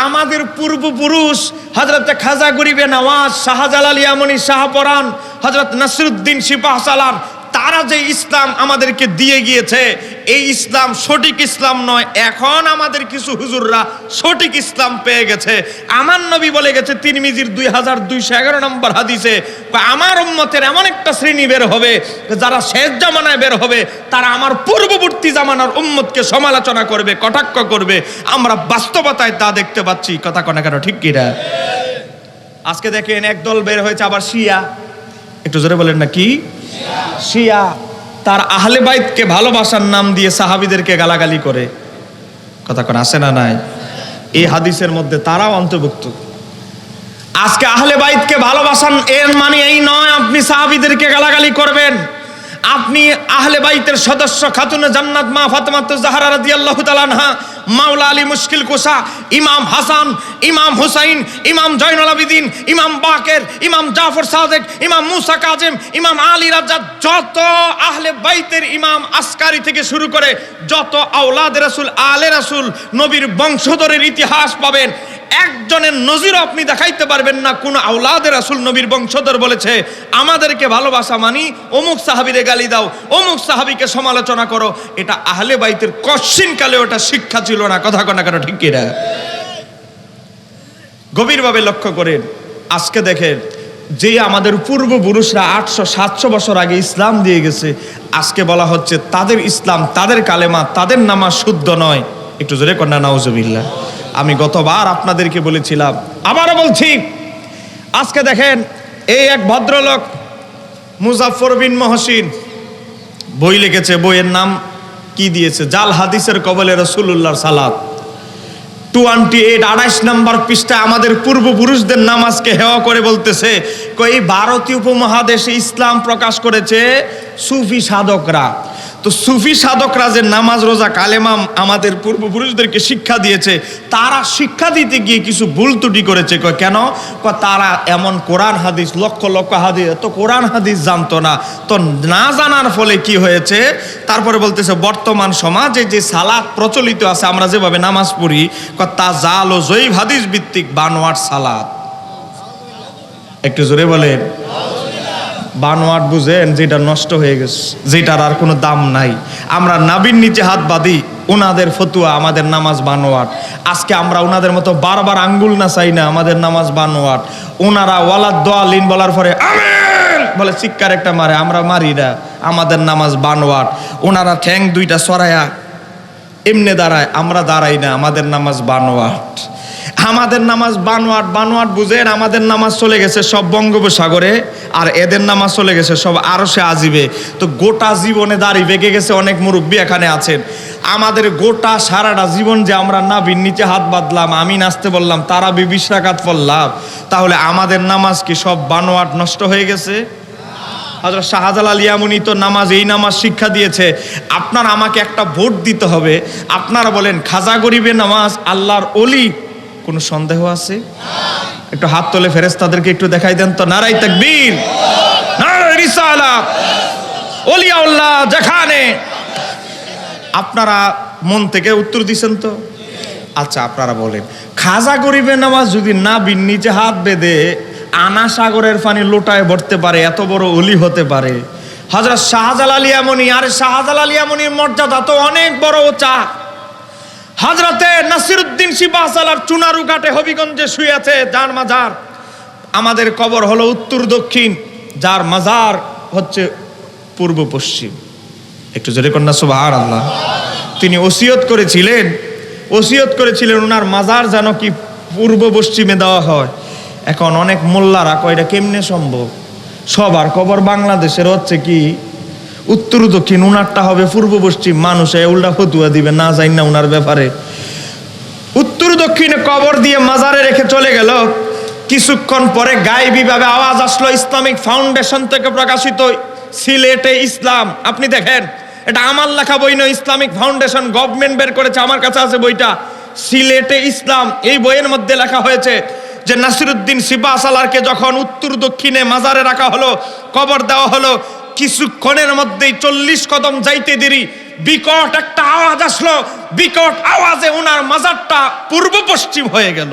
আমাদের পূর্বপুরুষ হযরত খাজা গরিবে নওয়াজ, শাহজালাল ইয়ামানি, শাহপরান, হযরত নাসিরউদ্দিন সিপাহ সালার, তারা যে ইসলাম আমাদেরকে দিয়ে গিয়েছে, এই ইসলাম সঠিক ইসলাম নয়। এখন আমাদের কিছু হুজুররা সঠিক ইসলাম পেয়ে গেছে। আমার নবী বলে গেছে তিরমিজির 2211 নম্বর হাদিসে, আমার উম্মতের এমন একটা শ্রেণী বের হবে যারা শেষ জামানায় বের হবে, তারা আমার পূর্ববর্তী জামানার উম্মতকে সমালোচনা করবে, কটাক্ষ করবে। আমরা বাস্তবতায় তা দেখতে পাচ্ছি। কথা কনা কেন ঠিক কি না? আজকে দেখেন একদল বের হয়েছে আবার শিয়া, একটু জোরে বলেন না কি? শিয়া তার আহলে বাইতকে ভালোবাসার নাম দিয়ে সাহাবীদেরকে গালাগালি করে। কথা কোন আসে না নাই? এই হাদিসের মধ্যে তারাও অন্তর্ভুক্ত। আজকে আহলে বাইতকে ভালোবাসান এর মানে এই নয় আপনি সাহাবীদেরকে গালাগালি করবেন। আপনি আহলে বাইতের সদস্য খাতুনে জান্নাত মা ফাতেমাতুজ জাহরা রাদিয়াল্লাহু তাআলা আনহা, মাওলা আলী মুশকিল কুশা, ইমাম হাসান, ইমাম হুসাইন, ইমাম জয়নুল আবেদিন, ইমাম বাকের, ইমাম জাফর সাদেক, ইমাম মুসা কাজেম, ইমাম আলী রাজা, যত আহলে বাইতের ইমাম আসকারি থেকে শুরু করে যত আওলাদ রাসূল, আলে রাসূল, নবীর বংশধরের ইতিহাস পাবেন, একজনের নজির আপনি দেখাইতে পারবেন না কোন আওলাদ রাসূল নবীর বংশধর বলেছে আমাদেরকে ভালোবাসা মানি অমুক সাহাবীরে গালি দাও, অমুক সাহাবীকে সমালোচনা করো। এটা আহলে বাইতের কশিন কালে ওটা শিক্ষা ছিল না। কথা কনা কেন ঠিক কি না? গভীরভাবে লক্ষ্য করেন। আজকে দেখেন যে আমাদের পূর্বপুরুষরা 800-700 বছর আগে ইসলাম দিয়ে গেছে, আজকে বলা হচ্ছে তাদের ইসলাম, তাদের কালেমা, তাদের নামাজ শুদ্ধ নয়। একটু জোরে কন্যা নাউজুবিল্লাহ। আমি গতবার আপনাদেরকে বলেছিলাম, আবারও বলছি, আজকে দেখেন এই এক ভদ্রলোক মুজাফফর বিন মহসিন বই লিখেছে, বইয়ের নাম কি দিয়েছে, জাল হাদিসের কবলে রাসূলুল্লাহর সালাত। 28 নম্বর পৃষ্ঠা আমাদের পূর্বপুরুষদের নামাজকে হেয় করে বলতেছে, এই ভারতীয় উপমহাদেশে ইসলাম প্রকাশ করেছে সুফি সাধকরা। তো সুফি সাধকরা যে নামাজ, রোজা, কালেমা আমাদের পূর্বপুরুষদেরকে শিক্ষা দিয়েছে, তারা শিক্ষা দিতে গিয়ে কিছু ভুল ত্রুটি করেছে। কেন? তারা এমন কোরআন হাদিস, লক্ষ লক্ষ হাদিস, এত কোরআন হাদিস জানতো না। তো না জানার ফলে কি হয়েছে, তারপরে বলতেছে বর্তমান সমাজে যে সালাত প্রচলিত আছে, আমরা যেভাবে নামাজ পড়ি, তা জাল ও জয়ীব হাদিস ভিত্তিক বানোয়াট সালাত। একটু জোরে বলেন। বানোয়াট বুঝেন, যেটা নষ্ট হয়ে গেছে, যেটার আর কোনো দাম নাই। আমরা নাবির নিচে হাত বাঁধি, ওনাদের ফতুয়া আমাদের নামাজ বানোয়াট। আজকে আমরা ওনাদের মতো বারবার আঙ্গুল না চাই না, আমাদের নামাজ বানোয়াট। ওনারা ওয়ালাদ দোয়ালিন বলার পরে আমিন বলে চিৎকার একটা মারে, আমরা মারি না, আমাদের নামাজ বানোয়াট। ওনারা ঠ্যাং দুইটা সরায়া এমনে দাঁড়ায়, আমরা দাঁড়াই না, আমাদের নামাজ বানোয়াট। আমাদের নামাজ বানোয়াট। বানোয়াট বুঝেন, আমাদের নামাজ চলে গেছে সব বঙ্গোপসাগরে, আর এদের নামাজ চলে গেছে সব আরশে আজিবে। তো গোটা জীবনে দাড়ি বেঁকে গেছে, অনেক মুরব্বী এখানে আছেন। আমাদের গোটা সারাটা জীবন যে আমরা নাভির নিচে হাত বাঁধলাম, আমি নাচতে বললাম, তারা 20 রাকাত পড়লাম, তাহলে আমাদের নামাজ কি সব বানোয়াট নষ্ট হয়ে গেছে? হযরত শাহজালাল ইয়ামানি তো নামাজ, এই নামাজ শিক্ষা দিয়েছে। আপনার আমাকে একটা ভোট দিতে হবে, আপনারা বলেন খাজা গরিবের নামাজ আল্লাহর ওলি, কোনো সন্দেহ আছে? একটু হাত তোলে ফেরেশতাদেরকে একটু দেখাই দেন তো। নারায়ে তাকবীর, নারায়ে রিসালাত, ওলিয়াউল্লাহ যেখানে। আপনারা মন থেকে উত্তর দিছেন তো? আচ্ছা, আপনারা বলেন খাজা গরিবের নামাজ যদি নাভির নিচে হাত বেঁধে আনা সাগরের পানি লোটায় ভরতে পারে, এত বড় ওলি হতে পারে হযরত শাহজালাল ইয়ামানি। আর শাহজালাল ইয়ামানির মর্যাদা তো অনেক বড় উঁচা। হযরতে নাসিরউদ্দিন সিপাহসালার চুনারু ঘাটে হবিগঞ্জে শুয়ে আছে, যার মাজার, আমাদের কবর হলো উত্তর দক্ষিণ, যার মাজার হচ্ছে পূর্ব পশ্চিম। একটু জোরে কন্যা সুবহানাল্লাহ। তিনি ওসিয়ত করেছিলেন ওনার মাজার যেন কি পূর্ব পশ্চিমে দেওয়া হয়। এখন অনেক মোল্লারা কয় এটা কেমনে সম্ভব? সবার কবর বাংলাদেশের হচ্ছে কি উত্তর দক্ষিণ, উনারটা হবে পূর্ব পশ্চিম। মানুষে উল্টা ফতুয়া দিবে না জানি না উনার ব্যাপারে। উত্তর দক্ষিণে কবর দিয়ে মাজারে রেখে চলে গেল। কিছুক্ষণ পরে গায়েবীভাবে আওয়াজ আসলো, ইসলামিক ফাউন্ডেশন থেকে প্রকাশিত সিলেটে ইসলাম। আপনি দেখেন, এটা আমার লেখা বই নয়, ইসলামিক ফাউন্ডেশন গভর্নমেন্ট বের করেছে, আমার কাছে আছে বইটা, সিলেটে ইসলাম। এই বইয়ের মধ্যে লেখা হয়েছে যে নাসিরউদ্দিন সিপাহসালারকে যখন উত্তর দক্ষিণে মাজারে রাখা হলো, কবর দেওয়া হলো, কিছুক্ষণের মধ্যেই 40 কদম যাইতে দেরি বিকট একটা আওয়াজ আসলো। বিকট আওয়াজে ওনার মাজারটা পূর্ব পশ্চিম হয়ে গেল।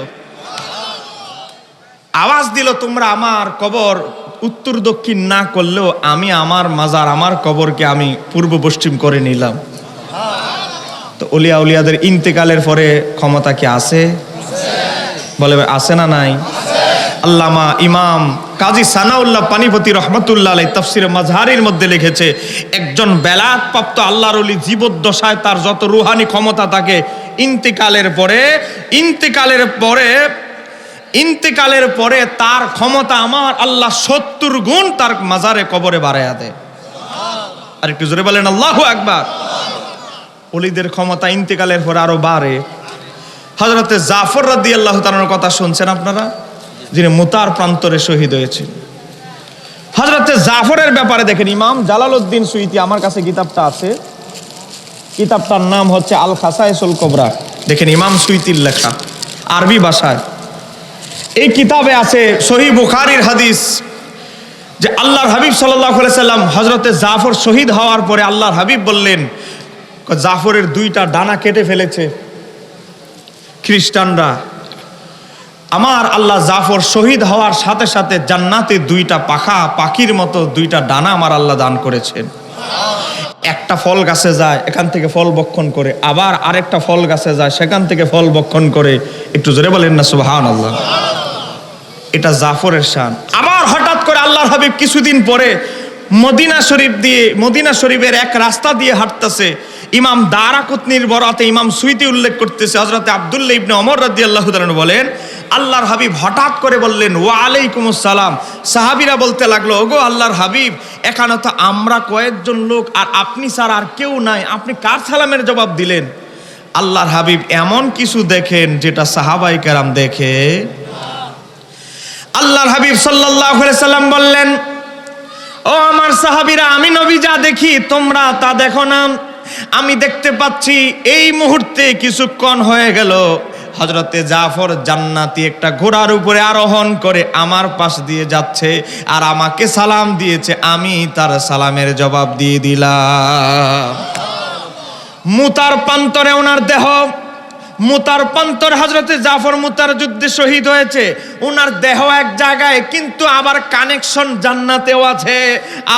আওয়াজ দিল, তোমরা আমার কবর উত্তর দক্ষিণ না করলেও আমি আমার মাজার, আমার কবরকে আমি পূর্ব পশ্চিম করে নিলাম। তো ওলিয়া উলিয়াদের ইন্তেকালের পরে ক্ষমতা কি আছে? বলে আছে না নাই? আল্লামা ইমাম কাজী সানাউল্লাহ পানিপতি রহমতুল্লাহ আলাইহি তাফসিরে মাজহারির মধ্যে লিখেছে, একজন বেলাত প্রাপ্ত আল্লাহর ওলি জীবদ্দশায় তার যত রুহানি ক্ষমতা থাকে, ইন্তেকালের পরে তার ক্ষমতা আমার আল্লাহ 70 গুণ তার মাজারে কবরে বাড়ায়া দেয়। আর একটু জোরে বলেন আল্লাহু আকবার। ওলিদের ক্ষমতা ইন্তেকালের পরে আরো বাড়ে। হযরতে জাফর রাদিয়াল্লাহু তাআলার কথা শুনছেন আপনারা, যিনি মুতার প্রান্তরে শহীদ হয়েছে। হযরতে জাফরের ব্যাপারে দেখেন, ইমাম জালালউদ্দিন সুয়ুতী, আমার কাছে কিতাবটা আছে, কিতাবটার নাম হচ্ছে আল খাসায়েসুল কুবরা। দেখেন ইমাম সুয়ুতীর লেখা আরবি ভাষায়। এই কিতাবে আছে সহিহ বুখারীর হাদিস যে আল্লাহর হাবিব সাল্লাল্লাহু আলাইহি সাল্লাম হযরতে জাফর শহীদ হওয়ার পরে আল্লাহর হাবিব বললেন, জাফরের 2টা ডানা কেটে ফেলেছে খ্রিস্টানরা। আমার আল্লাহ জাফর শহীদ হওয়ার সাথে সাথে জান্নাতে 2টা পাখির মতো 2টা ডানা আমার আল্লাহ দান করেছেন। একটা ফল গাছে যায়, এখান থেকে ফল বক্ষণ করে, আবার আরেকটা ফল গাছে যায়, সেখান থেকে ফল বক্ষণ করে। একটু জোরে বলেন না সুবহানাল্লাহ। এটা জাফরের শান। আবার হঠাৎ করে আল্লাহর হাবিব কিছুদিন পরে মদিনা শরীফের এক রাস্তা দিয়ে হাঁটতেছে। ইমাম দারাকুতনির বরাতে ইমাম সুয়ুতী উল্লেখ করতেছে, হযরতে আব্দুল্লাহ ইবনে ওমর রাদিয়াল্লাহু তাআলা বলেন, আল্লাহর হাবিব হঠাৎ করে বললেন ওয়া আলাইকুমুস সালাম। সাহাবীরা বলতে লাগলো, ওগো আল্লাহর হাবিব, এখানে তো আমরা কয়েকজন লোক আর আপনি ছাড়া আর কেউ নাই, আপনি কার সালামের জবাব দিলেন? আল্লাহর হাবিব এমন কিছু দেখেন যেটা সাহাবায়ে কেরাম দেখে। আল্লাহর হাবিব সাল্লাল্লাহু আলাইহি সাল্লাম বললেন, ও আমার সাহাবীরা, আমি নবী যা দেখি তোমরা তা দেখো না। আমি দেখতে পাচ্ছি এই মুহূর্তে কিছুক্ষণ হয়ে গেল হযরতে জাফর জান্নাতি একটা ঘোড়ার উপরে আরোহণ করে আমার পাশ দিয়ে যাচ্ছে আর আমাকে সালাম দিয়েছে, আমি তার সালামের জবাব দিয়ে দিলাম। মুতার প্রান্তরে ওনার দেহ মুতার প্রান্তর হযরতে জাফর মুতার যুদ্ধে শহীদ হয়েছে, ওনার দেহ এক জায়গায়, কিন্তু আবার কানেকশন জান্নাতেও আছে,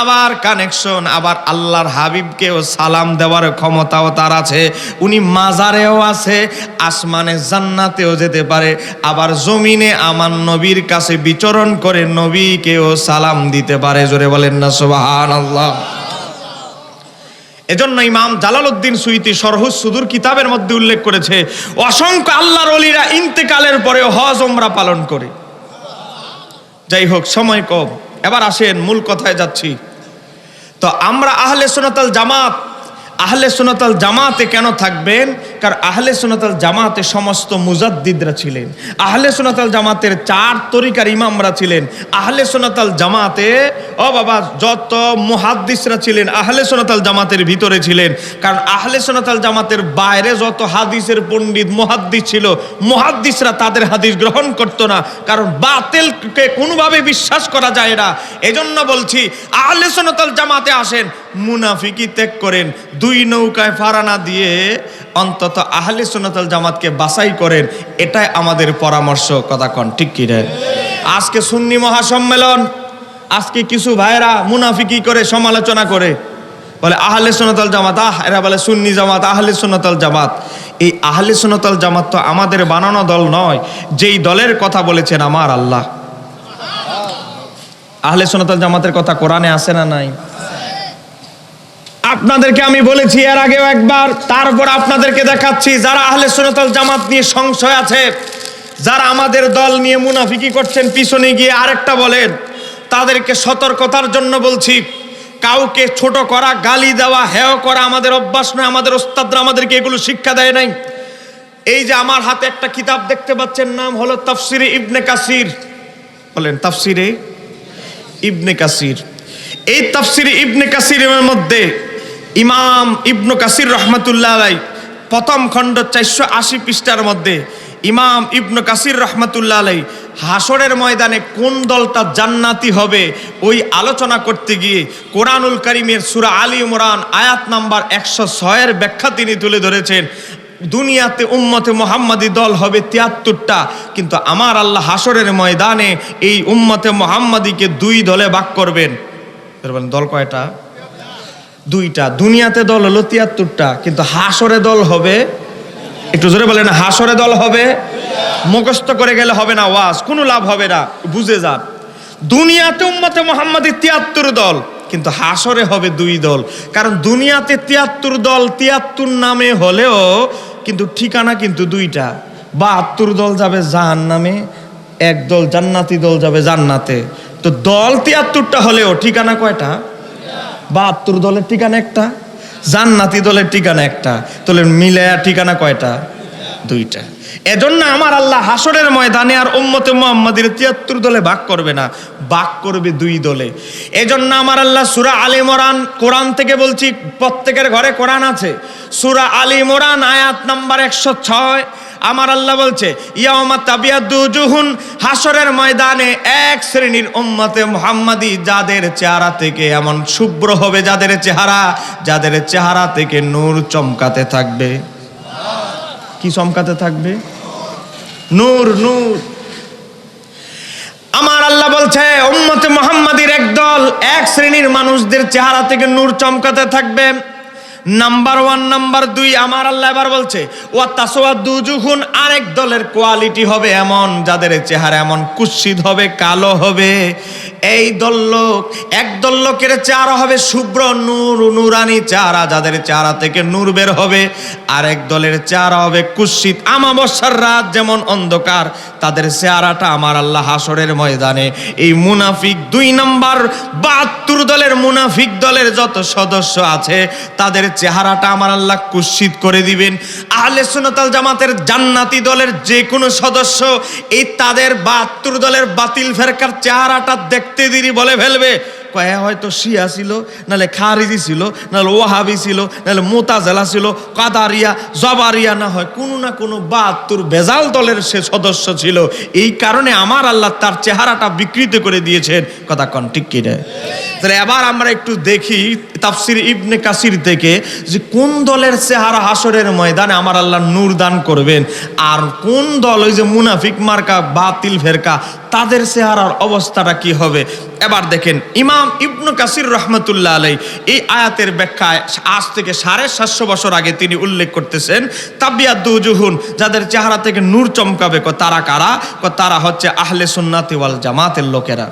আবার কানেকশন, আবার আল্লাহর হাবিবকেও সালাম দেওয়ার ক্ষমতাও তার আছে। উনি মাজারেও আছে, আসমানে জান্নাতেও যেতে পারে, আবার জমিনে আমার নবীর কাছে বিচরণ করে নবীকেও সালাম দিতে পারে। জোরে বলেন না সুবহানাল্লাহ। এজন্য ইমাম জালালউদ্দিন সুয়ুতী শরহুস সুদূর কিতাবের মধ্যে উল্লেখ করেছে, অসংখ্য আল্লাহর ওলিরা ইন্তেকালের পরেও হজ ওমরা পালন করে। যাই হোক, সময় কম, এবার আসেন মূল কথায় যাচ্ছি। তো আমরা আহলে সুন্নাত ওয়াল জামাত, আহলে সুন্নাত ওয়াল জামাতে কেন থাকবেন? কারণ আহলে সুন্নাত ওয়াল জামাতে সমস্ত মুজাদ্দিদরা ছিলেন, আহলে সুন্নাত ওয়াল জামাতের 4 তরিকার ইমামরা ছিলেন, আহলে সুন্নাত ওয়াল জামাতে ও বাবা যত মুহাদ্দিসরা ছিলেন আহলে সুন্নাত ওয়াল জামাতের ভিতরে ছিলেন। কারণ আহলে সুন্নাত ওয়াল জামাতের বাইরে যত হাদিসের পণ্ডিত মুহাদ্দিস ছিল, মুহাদ্দিসরা তাদের হাদিস গ্রহণ করত না, কারণ বাতিলকে কোনোভাবে বিশ্বাস করা যায় না। এজন্য বলছি আহলে সুন্নাত ওয়াল জামাতে আসেন, মুনাফিকি ত্যাগ করেন, 2 নৌকায় ফারানা দিয়ে অন্তত আহলে সুন্নাত ওয়াল জামাতকে বাছাই করেন, এটাই আমাদের পরামর্শ। কথা কন ঠিক কি রে? আজকে সুন্নি মহাসম্মেলন, আজকে কিছু ভাইরা মুনাফিকি করে সমালোচনা করে, বলে আহলে সুন্নাত ওয়াল জামাত, এরা বলে সুন্নি জামাত, আহলে সুন্নাত ওয়াল জামাত। এই আহলে সুন্নাত ওয়াল জামাত তো আমাদের বানানো দল নয়, যেই দলের কথা বলেছেন আমার আল্লাহ। আহলে সুন্নাত ওয়াল জামাতের কথা কোরআনে আছে না নাই? আপনাদেরকে আমি বলেছি এর আগেও একবার, তারপর আপনাদেরকে দেখাচ্ছি। যারা আহলে সুন্নাত ওয়াল জামাত নিয়ে সংশয় আছে, যারা আমাদের দল নিয়ে মুনাফিকি করছেন, পিছনে গিয়ে আরেকটা বলেন, তাদেরকে সতর্কতার জন্য বলছি, কাউকে ছোট করা, গালি দেওয়া, হেয় করা আমাদের অভ্যাস নয়। আমাদের ওস্তাদরা আমাদেরকে এগুলো শিক্ষা দেয় নাই। এই যে আমার হাতে একটা কিতাব দেখতে পাচ্ছেন, নাম হলো তাফসিরে ইবনে কাসির। বলেন তাফসিরে ইবনে কাসির। এই তাফসিরে ইবনে কাসিরের মধ্যে ইমাম ইবনে কাসির রহমাতুল্লাহ আলাইহি প্রথম খণ্ড 480 পৃষ্ঠার মধ্যে ইমাম ইবনে কাসির রহমাতুল্লাহ আলাইহি হাসরের ময়দানে কোন দলটা জান্নাতি হবে ওই আলোচনা করতে গিয়ে কোরআনুল কারীমের সূরা আলী ইমরান আয়াত নাম্বার 106 এর ব্যাখ্যা তিনি তুলে ধরেছেন। দুনিয়াতে উম্মতে মুহাম্মাদি দল হবে 73টা, কিন্তু আমার আল্লাহ হাসরের ময়দানে এই উম্মতে মুহাম্মাদিকে 2 দলে ভাগ করবেন। দল কয়টা? 2টা। দুনিয়াতে দল হলো 73টা, কিন্তু হাসরে দল হবে, একটু জোরে বলেন, হাসরে দল হবে। মুখস্থ করে গেলে হবে না, ওয়াজ কোনো লাভ হবে না, বুঝে যান। দুনিয়াতে উম্মতে মুহাম্মাদি 73 দল, কিন্তু হাসরে হবে 2 দল। কারণ দুনিয়াতে 73 দল 73 নামে হলেও কিন্তু ঠিকানা কিন্তু 2টা। 72 দল যাবে জাহান্নামে, 1 দল জান্নাতি দল যাবে জান্নাতে। তো দল 73টা হলেও ঠিকানা কয়টা? 72 দলের ঠিকানা একটা, জান্নাতি দলের ঠিকানা একটা, তাহলে মিলে ঠিকানা কয়টা? 2টা। এজন্য আমার আল্লাহ হাসরের ময়দানে আর উম্মতে মুহাম্মাদির 73 দলে ভাগ করবে না, ভাগ করবে 2 দলে। এজন্য আমার আল্লাহ সূরা আলী ইমরান, কোরআন থেকে বলছি, প্রত্যেকের ঘরে কোরআন আছে, সূরা আলী ইমরান আয়াত নাম্বার 106 আমার আল্লাহ বলছে, ইয়াউমা তাবিয়াদু উজুহুন, হাসরের ময়দানে এক শ্রেণীর উম্মতে মুহাম্মাদি যাদের চেহারা থেকে এমন শুভ্র হবে, যাদের চেহারা থেকে নূর চমকাতে থাকবে। কি চমকাতে থাকবে? নূর, নূর। আমার আল্লাহ বলছে উম্মতে মুহাম্মাদির একদল, এক শ্রেণীর মানুষদের চেহারা থেকে নূর চমকাতে থাকবে। নাম্বার 1, নাম্বার 2 আমার আল্লাহ এবার বলছে ওয়া তাসওয়াদু উজুহুন, আরেক দলের কোয়ালিটি হবে এমন, যাদের চেহারা এমন কুৎসিত হবে, কালো হবে। এই দল লোক, একদল লোকের চেহারা হবে শুভ্র, নূর, নূরানি চেহারা, যাদের চেহারা থেকে নূর বের হবে। আরেক দলের চেহারা হবে কুৎসিত, আমাবস্যার রাত যেমন অন্ধকার, তাদের চেহারাটা আমার আল্লাহ হাসরের ময়দানে এই মুনাফিক 2 নাম্বার 72 দলের মুনাফিক দলের যত সদস্য আছে তাদের চেহারাটা আমার আল্লাহ কুৎসিত করে দিবেন। আহলে সুন্নাত ওয়াল জামাতের জান্নাতি দলের যে কোনো সদস্য এই তাদের 72 দলের বাতিল ফেরকার চেহারাটা দেখতে দেরি বলে ফেলবে, কয়ে হয়তো শিয়া ছিল, নাহলে খারিজি ছিল, নাহলে ওয়াহাবি ছিল, নাহলে মুতাজিলা ছিল, কাদারিয়া, জবারিয়া, না হয় কোনো না কোনো 72 ভেজাল দলের সে সদস্য ছিল। এই কারণে আমার আল্লাহ তার চেহারাটা বিকৃত করে দিয়েছেন। কথা কন ঠিক কি রে? তাহলে এবার আমরা একটু দেখি তাফসির ইবনে কাসির থেকে যে কোন দলের চেহারা হাসরের ময়দানে আমার আল্লাহ নূর দান করবেন, আর কোন দল ওই যে মুনাফিক মার্কা বাতিল ফেরকা তাদের চেহারার অবস্থাটা কি হবে। এবার দেখেন ইমাম ইবনে কাসির রহমতুল্লাহ আলাইহি এই আয়াতের ব্যাখ্যায় আজ থেকে 750 বছর আগে তিনি উল্লেখ করতেছেন, তাবিয়াদ্দু উজুহুন, যাদের চেহারা থেকে নূর চমকাবে, তারা কারা? তারা হচ্ছে আহলে সুন্নাতি ওয়াল জামাতের লোকেরা।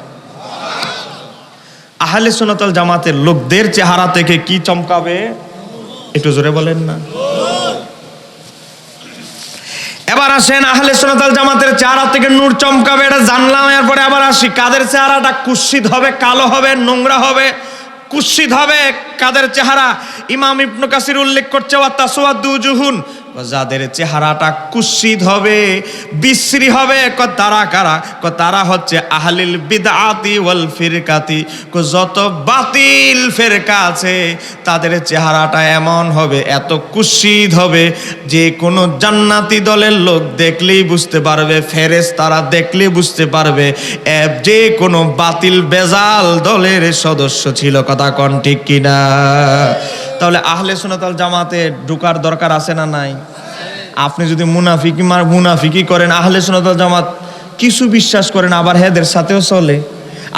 আহলে সুন্নাত ওয়াল জামাতের লোকদের চেহারা থেকে কি চমকাবে? একটু জোরে বলেন না। এবার আসেন, আহলে সুন্নাত ওয়াল জামাতের চেহারা থেকে নূর চমকাবে, এটা জানলাম। এরপরে আবার আসি, কাদের চেহারাটা কুৎসিত হবে, কালো হবে, নোংরা হবে, কুৎসিত হবে কাদের চেহারা? ইমাম ইবনে কাসির উল্লেখ করছে ওয়া তাসওয়াদু উজুহুন, যাদের চেহারাটা কুৎসিত হবে, বিশ্রী হবে, তারা কারা? তারা হচ্ছে আহলিল বিদআতি ওয়াল ফিরকাতি, যত বাতিল ফেরকা আছে তাদের চেহারাটা এমন হবে, এত কুৎসিত হবে যে কোনো জান্নাতি দলের লোক দেখলেই বুঝতে পারবে, ফেরেশতারা দেখলেই বুঝতে পারবে যে কোনো বাতিল বেজাল দলের সদস্য ছিল। কথা কোন ঠিক কিনা? তাহলে আহলে সুন্নাত ওয়াল জামাতে ঢোকার দরকার আছে না নাই? আপনি যদি মুনাফিকি করেন, আহলে সুন্নাত ওয়াল জামাত কিছু বিশ্বাস করেন, আবার হেদের সাথেও চলে,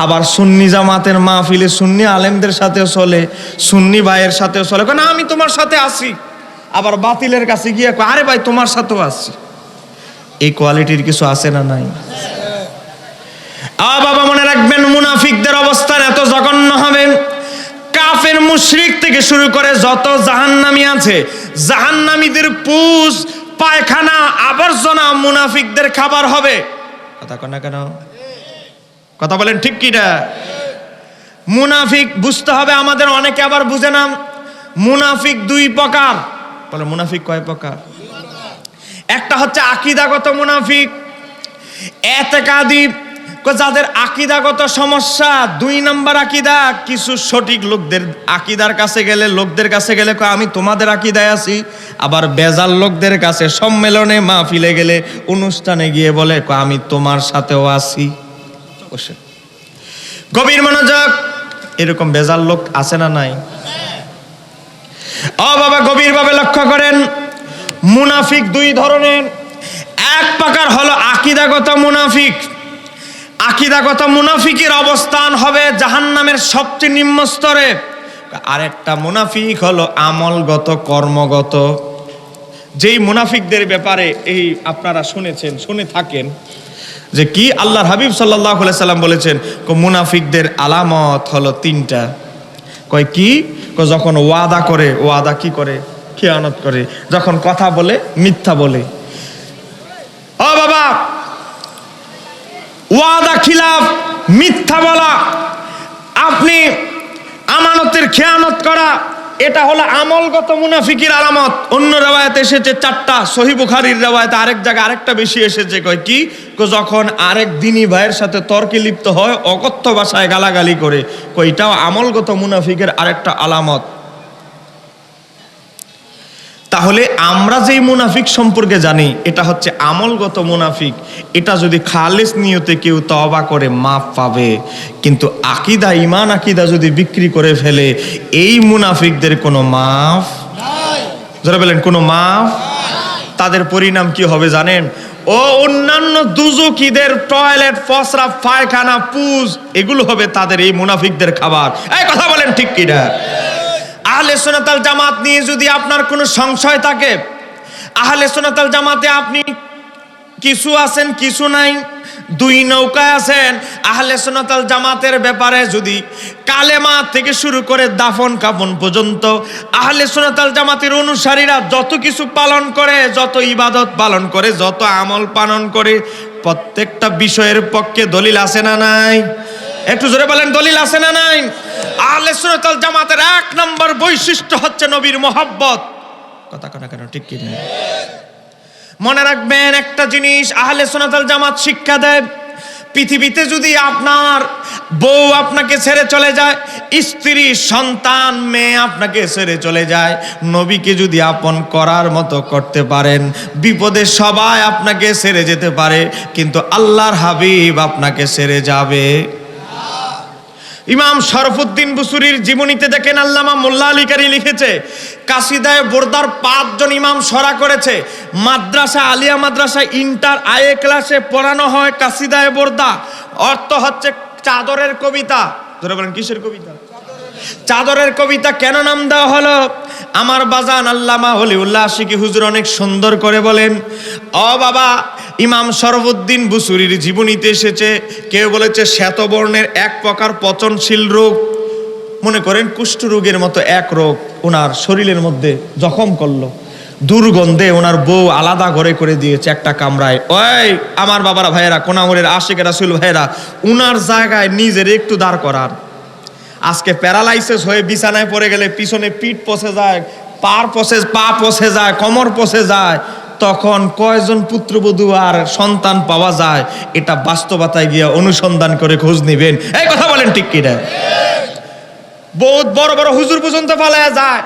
আবার সুন্নি জামাতের মাহফিলে সুন্নি আলেমদের সাথেও চলে, সুন্নি ভাইয়ের সাথেও চলে, না আমি তোমার সাথে আছি, আবার বাতিলের কাছে গিয়ে আরে ভাই তোমার সাথেও আছি। এই কোয়ালিটির কিছু আছে না নাই? বাবা মনে রাখবেন, মুনাফিকদের অবস্থান এত জঘন্য হবে, কাফের মুশরিক থেকে শুরু করে যত জাহান্নামী আছে, জাহান্নামীদের পুজ পায়খানা আবর্জনা মুনাফিকদের খাবার হবে। কথা কন না কেন? কথা বলেন ঠিক কিনা? মুনাফিক বুঝতে হবে আমাদের, অনেকে আবার বুঝে না। মুনাফিক দুই প্রকার। বলে মুনাফিক কয় প্রকার? একটা হচ্ছে আকীদাগত মুনাফিক, এতেকাদি, যাদের আকীদাগত সমস্যা, 2 নম্বর আকীদা। কিছু সঠিক লোকদের আকীদার কাছে গেলে, লোকদের কাছে গেলে আমি তোমাদের আকীদায় আছি, আবার বেজাল লোকদের কাছে সম্মেলনে মাহফিলে গেলে, অনুষ্ঠানে গিয়ে বলে আমি তোমার সাথেও আছি। গভীর মনোযোগ, এরকম বেজাল লোক আছে না নাই? ও বাবা গভীরভাবে লক্ষ্য করেন, মুনাফিক 2 ধরনের। এক প্রকার হলো আকীদাগত মুনাফিক। আকীদাগত মুনাফিকের অবস্থান হবে জাহান্নামের সবচেয়ে নিম্ন স্তরে। আরেকটা মুনাফিক হলো আমলগত, কর্মগত। যেই মুনাফিকদের ব্যাপারে এই আপনারা শুনে থাকেন যে কি আল্লাহর হাবিব সাল্লাল্লাহু আলাইহি সাল্লাম বলেছেন, মুনাফিকদের আলামত হলো 3টা। কয় কি? যখন ওয়াদা করে, ওয়াদা কি করে? খেয়ানত করে। যখন কথা বলে, মিথ্যা বলে। ও বাবা, ওয়াদা খিলাফ, মিথ্যা বলা, আপনি আমানতের খেয়ানত করা, এটা হলো আমলগত মুনাফিকের আলামত। অন্য রিওয়ায়াতে এসেছে 4টা, সহিহ বুখারীর রিওয়ায়াতে আরেক জায়গায় আরেকটা বেশি এসেছে। কয় কি? যখন আরেক দিনী ভাইয়ের সাথে তর্কে লিপ্ত হয়, অকথ্য ভাষায় গালাগালি করে, এটাও আমলগত মুনাফিকের আরেকটা আলামত। তাহলে আমরা যেই মুনাফিক সম্পর্কে জানি, এটা হচ্ছে আমলগত মুনাফিক। এটা যদি খালেস নিয়তে কেউ তওবা করে মাফ পাবে, কিন্তু আকীদা, ঈমান আকীদা যদি বিক্রি করে ফেলে, এই মুনাফিকদের কোনো মাফ নাই। যারা বলেন কোনো মাফ, তাদের পরিণাম কি হবে জানেন? ও অন্যান্য দুজকিদের টয়লেট, প্রস্রাব, পায়খানা, পুজ, এগুলো হবে তাদের, এই মুনাফিকদের খাবার। এই কথা বলেন ঠিক কিনা? আহলে সুন্নাত ওয়াল জামাত নিয়ে যদি আপনার কোনো সংশয় থাকে, আহলে সুন্নাত ওয়াল জামাতে আপনি কিছু আছেন, কিছু নাই, 2 নৌকায় আছেন। আহলে সুন্নাত ওয়াল জামাতের ব্যাপারে যদি কালেমা থেকে শুরু করে দাফন কাফন পর্যন্ত আহলে সুন্নাত ওয়াল জামাতের অনুসারীরা যত কিছু পালন করে, যত ইবাদত পালন করে, যত আমল পালন করে, প্রত্যেকটা বিষয়ের পক্ষে দলিল আছে না নাই? একটু জোরে বলেন, দলিল আছে না নাই? আহলে সুন্নাত ওয়াল জামাতের 1 নম্বর বৈশিষ্ট্য হচ্ছে নবীর মহব্বত। কথা কনা কেন ঠিক কি না? মনে রাখবেন একটা জিনিস, আহলে সুন্নাত ওয়াল জামাত শিক্ষা দেয়, পৃথিবীতে যদি আপনার বউ আপনাকে ছেড়ে চলে যায়, স্ত্রী, সন্তান, মেয়ে আপনাকে ছেড়ে চলে যায়, নবীকে যদি আপন করার মতো করতে পারেন, বিপদে সবাই আপনাকে ছেড়ে যেতে পারে, কিন্তু আল্লাহর হাবিব আপনাকে ছেড়ে যাবে? ইমাম শরফুদ্দিন বুসুরির জীবনীতে দেখেন আল্লামা মোল্লা আলী কারি লিখেছে, কাসিদায়ে বোরদার 5 জন ইমাম সরা করেছে। মাদ্রাসা, আলিয়া মাদ্রাসা ইন্টার আয়ে ক্লাসে পড়ানো হয় কাসিদায়ে বোরদা। অর্থ হচ্ছে চাদরের কবিতা। ধরে বলেন কিসের কবিতা? চাদরের কবিতা। কেন নাম দেওয়া হলো? আমার বাজান আল্লামা ওলিউল্লাহ আশিকি হুজুর অনেক সুন্দর করে বলেন, ও বাবা, ইমাম শরফুদ্দিন বুসুরির জীবনীতে এসেছে, কেউ বলেছে শ্বেতবর্ণের এক প্রকার পচনশীল রোগ, মনে করেন কুষ্ঠ রোগের মতো এক রোগ ওনার শরীরের মধ্যে জখম করলো। দুর্গন্ধে ওনার বউ আলাদা ঘরে করে দিয়েছে একটা কামরায়। ওই আমার বাবারা, ভাইয়েরা, কোনামুরের আশিক রাসূল ভাইয়েরা, উনার জায়গায় নিজের একটু দাঁড় করার। আজকে প্যারালাইসিস হয়ে বিছানায় পড়ে গেলে পিছনে পিঠ পচে যায়, পা পচে যায়, কোমর পচে যায়, তখন কয়জন পুত্রবধূ আর সন্তান পাওয়া যায়? এটা বাস্তবতায় গিয়ে অনুসন্ধান করে খোঁজ নিবেন। এই কথা বলেন ঠিক কি না? বহুত বড় বড় হুজুর পর্যন্ত পালায়া যায়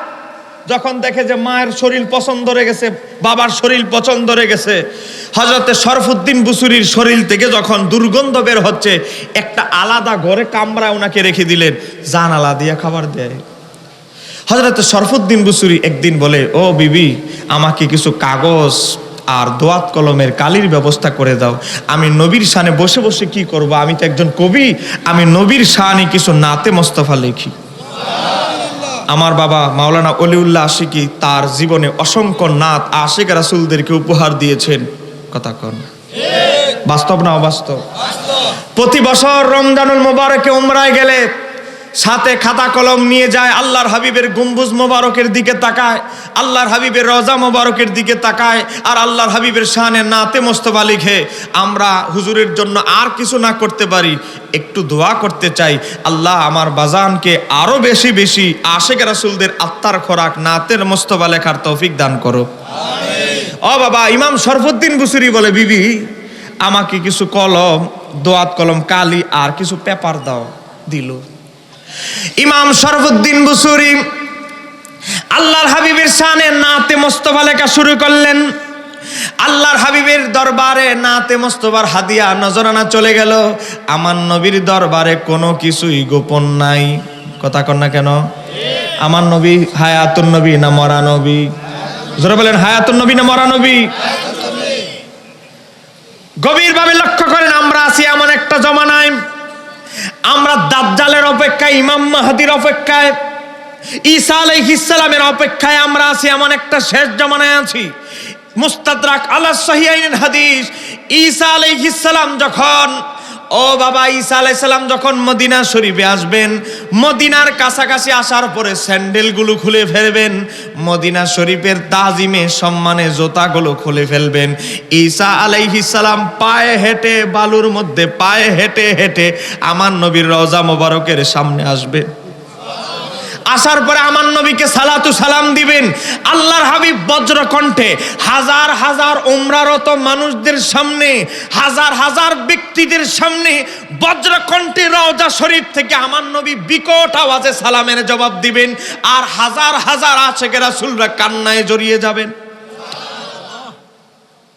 যখন দেখে যে মায়ের শরীর পছন্দ ধরে গেছে, বাবার শরীর পছন্দ ধরে গেছে। হযরতে শরফুদ্দিন বুসুরির শরীর থেকে যখন দুর্গন্ধ বের হচ্ছে, একটা আলাদা ঘরে কামরা ওনাকে রেখে দিলেন, জানালা দিয়ে খাবার দেয়। হযরতে শরফুদ্দিন বুসুরি একদিন বলে, ও বিবি, আমাকে কিছু কাগজ আর দোয়াত কলমের কালির ব্যবস্থা করে দাও। আমি নবীর শানে বসে বসে কি করব? আমি তো একজন কবি, আমি নবীর শানে কিছু নাতে মোস্তফা লিখি। আমার বাবা মাওলানা ওলিউল্লাহ আশিকি তার জীবনে অসংখ্য নাত আশিক রাসূলদেরকে উপহার দিয়েছেন। কথা কন, বাস্তব না অবাস্তব? প্রতি বছর রমজানুল মোবারকে উমরায় গেলে সাথে খাতা কলম নিয়ে যায়, আল্লাহর হাবিবের গম্বুজ মোবারকের দিকে তাকায়, আল্লাহর হাবিবের রওজা মোবারকের দিকে তাকায়, আর আল্লাহর হাবিবের শানে নাতে মোস্তফা লিখে। আমরা হুজুরের জন্য আর কিছু না করতে পারি, একটু দোয়া করতে চাই, আল্লাহ আমার বাজানকে আরো বেশি বেশি আশিক রাসূলদের আত্মার খোরাক নাতের মোস্তফা লেখার তৌফিক দান করো। ও বাবা, ইমাম শরফুদ্দিন বুসুরি বলে, বিবি, আমাকে কিছু কলম, দোয়াত কলম, কালি আর কিছু পেপার দাও। দিল। ইমাম শরফুদ্দিন বুসুরি আল্লাহর হাবিবের শানে নাতে মোস্তফা লেখা শুরু করলেন। আল্লাহর হাবিবের দরবারে নাতে মোস্তফার হাদিয়া নজরানা চলে গেল। আমার নবীর দরবারে কোনো কিছুই গোপন নাই। কথা কন না কেন? আমার নবী হায়াতুন নবী না মরা নবী? যারা বলেন হায়াতুন নবী না মরা নবী? গভীরভাবে লক্ষ্য করেন, আমরা আছি এমন একটা জমানায়, আমরা দাজ্জালের অপেক্ষায়, ইমাম মাহদির অপেক্ষায়, ঈসা আলাইহিস সালামের অপেক্ষায় আমরা আছি এমন একটা শেষ জমানায় আছি। মুস্তাদরাক আলা সহিহাইন হাদিস, ঈসা আলাইহিস সালাম যখন, ও বাবা, ঈসা আলাইহিস সালাম যখন মদিনা শরীফে আসবেন, মদিনার কাছাকাছি আসার পরে স্যান্ডেলগুলো খুলে ফেলবেন, মদিনা শরীফের তাজিমে সম্মানে জুতাগুলো খুলে ফেলবেন। ঈসা আলাইহিস সালাম পায়ে হেঁটে, বালুর মধ্যে পায়ে হেঁটে হেঁটে আমার নবীর রওজা মোবারকের সামনে আসবেন। আসার পরে আমার নবীকে সালাতু সালাম দিবেন। আল্লাহর হাবিব বজ্র কণ্ঠে হাজার হাজার উমরারত মানুষদের সামনে, হাজার হাজার ব্যক্তিদের সামনে বজ্র কণ্ঠে রওজা শরীফ থেকে আমার নবী বিকট আওয়াজে সালামের জবাব দিবেন, আর হাজার হাজার আশিক রাসূলরা কান্নায় জড়িয়ে যাবেন।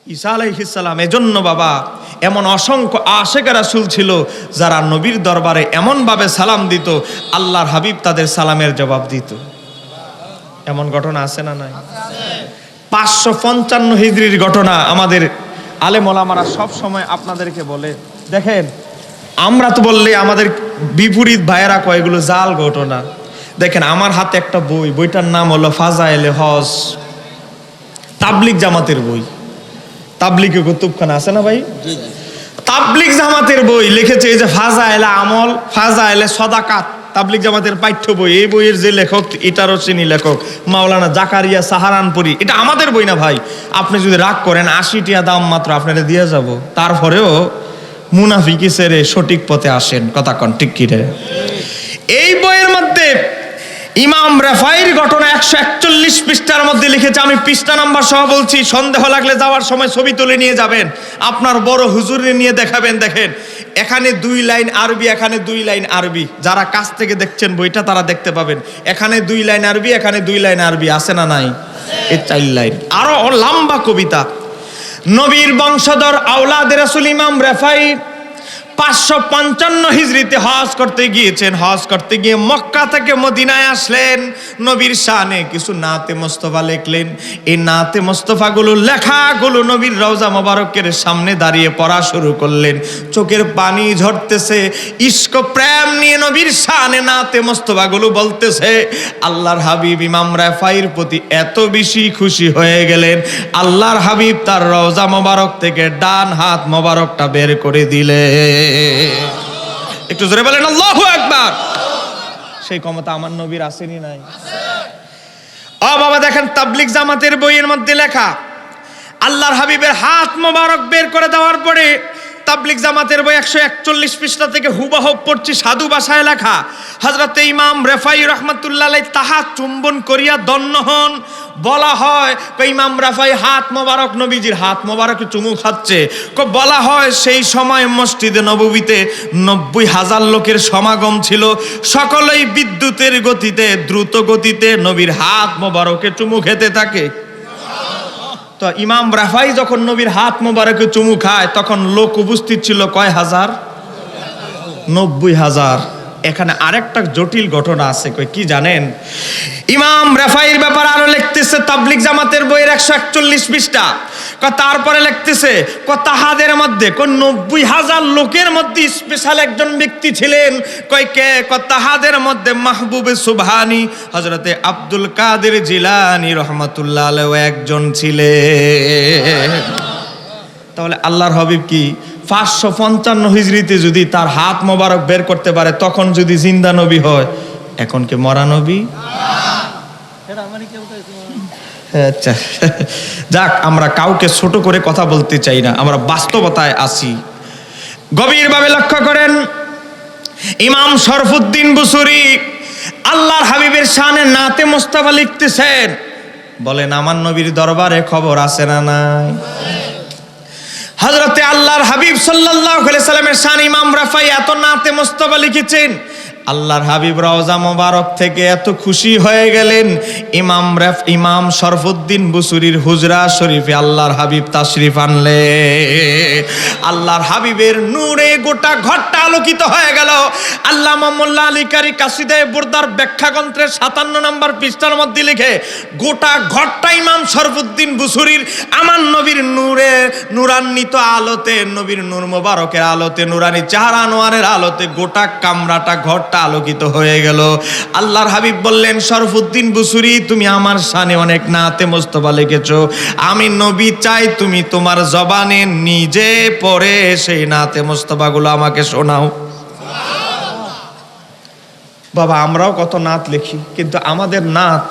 ঈসা আলাইহিস সালাম, এজন্য বাবা, এমন অসংখ্য আশিক রাসূল ছিল যারা নবীর দরবারে এমন ভাবে সালাম দিত, আল্লাহর হাবিব তাদের সালামের জবাব দিত। এমন ঘটনা আছে না নাই? 555 হিজরির ঘটনা আমাদের আলেম ওলামারা সব সময় আপনাদেরকে বলে। দেখেন, আমরা তো বললে আমাদের বিপরীত ভাইয়েরা কয় এগুলো জাল ঘটনা। দেখেন, আমার হাতে একটা বই, বইটার নাম হলো ফাজায়েলে হজ, তাবলিগ জামাতের বই। তাবলিগে কুতুবখানা আছে না ভাই? তাবলিগ জামাতের বই লিখেছে এই যে ফাজায়েলে আমল, ফাজায়েলে সাদাকাত, তাবলিগ জামাতের পাঠ্য বই। এই বইয়ের যে লেখক, এটারও চিনি লেখক মাওলানা জাকারিয়া সাহারানপুরি। এটা আমাদের বই না ভাই, আপনি যদি রাগ করেন 80 টাকা দাম মাত্র আপনারা দিয়ে যাব, তারপরেও মুনাফিকি ছেড়ে সঠিক পথে আসেন। কথা কন ঠিক কি রে? এই বইয়ের মধ্যে ইমাম রেফাইর ঘটনা 141 পৃষ্ঠার মধ্যে লিখেছে। আমি পৃষ্ঠা নাম্বার সহ বলছি, সন্দেহ লাগলে যাওয়ার সময় ছবি তুলে নিয়ে যাবেন, আপনার বড় হুজুরে নিয়ে দেখাবেন। দেখেন, এখানে 2 লাইন আরবি, এখানে 2 লাইন আরবি। যারা কাছ থেকে দেখছেন বইটা তারা দেখতে পাবেন, এখানে 2 লাইন আরবি, এখানে 2 লাইন আরবি। আছে না নাই? এই 4 লাইন। আরো লম্বা কবিতা। নবীর বংশধর আওলাদ রাসূল ইমাম রেফাই 555 হিজরিতে হজ করতে গিয়েছেন। হজ করতে গিয়ে মক্কা থেকে মদিনায় আসলেন, নবীর শানে কিছু নাতে মোস্তফা লিখলেন। এই নাতে মোস্তফাগুলো লেখাগুলো নবীর রওজা মোবারকের সামনে দাঁড়িয়ে পড়া শুরু করলেন। চোখের পানি ঝরতেছে, ইশক প্রেম নিয়ে নবীর শানে নাতে মোস্তফাগুলো বলতেছে। আল্লাহর হাবিব ইমাম রাফাইর প্রতি এত বেশি খুশি হয়ে গেলেন, আল্লাহর হাবিব তার রওজা মোবারক থেকে ডান হাত মোবারকটা বের করে দিলে। একটু জোরে বলেন আল্লাহু আকবার। সেই ক্ষমতা আমার নবীর আসেনি নাই? ও বাবা দেখেন, তাবলিগ জামাতের বইয়ের মধ্যে লেখা, আল্লাহর হাবিবের হাত মোবারক বের করে দেওয়ার পরে তাবলিগ জামাতের বই 141 পৃষ্ঠা থেকে হুবহু পড়ছি, সাধু ভাষায় লেখা। হযরতে ইমাম রাফাই রাহমাতুল্লাহ আলাইহি তাহা চুম্বন করিয়া দন্ন হন। বলা হয় ইমাম রাফাই হাত মোবারক, নবীজির হাত মোবারকে চুমু খাচ্ছে। বলা হয় সেই সময় মসজিদে নববীতে 90,000 লোকের সমাগম ছিল। সকলেই বিদ্যুতের গতিতে, দ্রুত গতিতে নবীর হাত মোবারকে চুমু খেতে থাকে। তো ইমাম রাফাই যখন নবীর হাত মোবারকে চুমু খায়, তখন লোক উপস্থিত ছিল কয় হাজার? 90,000। এখানে আরেকটা জটিল ঘটনা আছে, কি জানেন? ইমাম রাফাইয়ের ব্যাপারে আরো লিখতেছে তাবলিগ জামাতের বইয়ের 141 পৃষ্ঠা। তারপরে লিখতেছে তাহাদের মধ্যে 90,000 লোকের মধ্যে স্পেশাল একজন ব্যক্তি ছিলেন। কে? তাহাদের মধ্যে মাহবুবে সুবহানি হযরতে আব্দুল কাদের জিলানী রাহমাতুল্লাহ আলাইহি একজন ছিলেন। তাহলে আল্লাহর হাবিব কি 555 হিজরিতে যদি তার হাত মোবারক বের করতে পারে, তখন যদি জিন্দা নবী হয়, এখন কি মরা নবী? আচ্ছা যাক, আমরা কাউকে ছোট করে কথা বলতে চাই না, আমরা বাস্তবতায় আসি। গভীরভাবে লক্ষ্য করেন, ইমাম শরফুদ্দীন বুসুরি আল্লাহর হাবিবের শানে নাতে মোস্তফা লিখতেছেন। বলেন আমার নবীর দরবারে খবর আছে না নাই? হযরতে আল্লাহর হাবিব সাল্লাল্লাহু আলাইহি সাল্লামের শান ইমাম রাফাই এত নাতে মোস্তফা লিখেছেন, আল্লাহর হাবিব রওজা মোবারক থেকে এত খুশি হয়ে গেলেন। ইমাম শরফুদ্দীন বুসুরির হুজরা শরীফে আল্লাহর হাবিব তাশরিফ আনলে। আল্লাহর হাবিবের নূরে গোটা ঘরটা আলোকিত হয়ে গেল। আল্লামা মোল্লা আলী কারি কাসিদায়ে বুরদার ব্যাখ্যা গ্রন্থের 57 নম্বর পৃষ্ঠার মধ্যে লিখে, গোটা ঘরটা ইমাম শরফুদ্দীন বুসুরির আমার নবীর নূরে, নূরান্বিত আলোতে, নবীর নূর মোবারকের আলোতে, নূরানি চেহারা আনোয়ারের আলোতে গোটা কামরাটা, ঘরটা আলোকিত হয়ে গেল। আল্লাহর হাবিব বললেন, শরফুদ্দীন বুসুরি তুমি আমার শানে অনেক নাতে মোস্তফা লিখেছো, আমি নবী চাই তুমি তোমার জবানে নিজে পড়ে সেই নাতে মোস্তফাগুলো আমাকে শোনাও। বাবা আমরাও কত নাত লিখি, কিন্তু আমাদের নাত,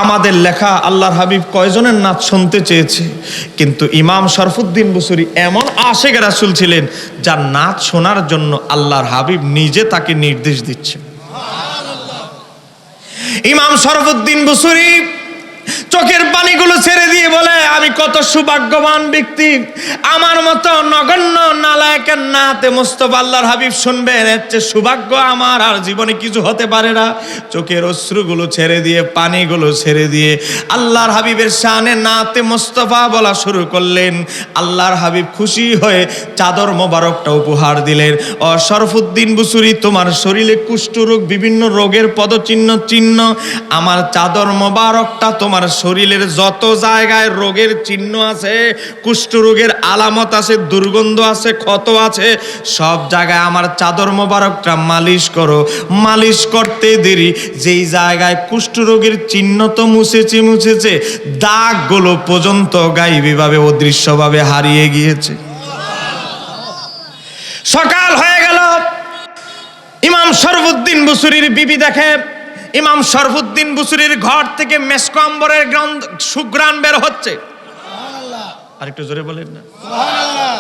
আমাদের লেখা আল্লাহর হাবিব কয়জনের নাত শুনতে চেয়েছে? কিন্তু ইমাম শরফুদ্দীন বুসুরি এমন আশিক রাসূল ছিলেন, যার নাত শোনার জন্য আল্লাহর হাবিব নিজে তাকে নির্দেশ দিচ্ছেন। ইমাম শরফুদ্দীন বুসুরি চোখের পানিগুলো ছেড়ে দিয়ে বলে, আমি কত সৌভাগ্যবান ব্যক্তি, আমার মতো নগণ্য নালায়েকের নাতে মোস্তফা আল্লাহর হাবিব শুনবেন, এর চেয়ে সৌভাগ্য আমার আর জীবনে কিছু হতে পারে না। চোখের অশ্রুগুলো ছেড়ে দিয়ে, পানিগুলো ছেড়ে দিয়ে আল্লাহর হাবিবের শানে নাতে মোস্তফা বলা শুরু করলেন। আল্লাহর হাবিব খুশি হয়ে চাদর মোবারকটা উপহার দিলেন। ও শরফুদ্দীন বুসুরি, তোমার শরীরে কুষ্ঠরোগ, বিভিন্ন রোগের পদচিহ্ন, আমার চাদর মোবারকটা তোমার শরীরের যত জায়গায় রোগের চিহ্ন আছে, কুষ্ঠরোগের আলামত আছে, দুর্গন্ধ আছে, ক্ষত আছে, সব জায়গায় আমার চাদর মোবারকটা মালিশ করো। মালিশ করতে দেরি, যেই জায়গায় কুষ্ঠরোগের চিহ্ন তো মুছেছে, দাগগুলো পর্যন্ত গায়েবীভাবে অদৃশ্যভাবে হারিয়ে গিয়েছে। সকাল হয়ে গেল, ইমাম শরফুদ্দীন বুসুরির বিবি দেখে ইমাম শরফুদ্দীন বুসুরির ঘর থেকে মেশক আম্বরের সুঘ্রাণ বের হচ্ছে। আরেকটু জোরে বলেন না সুবহানাল্লাহ।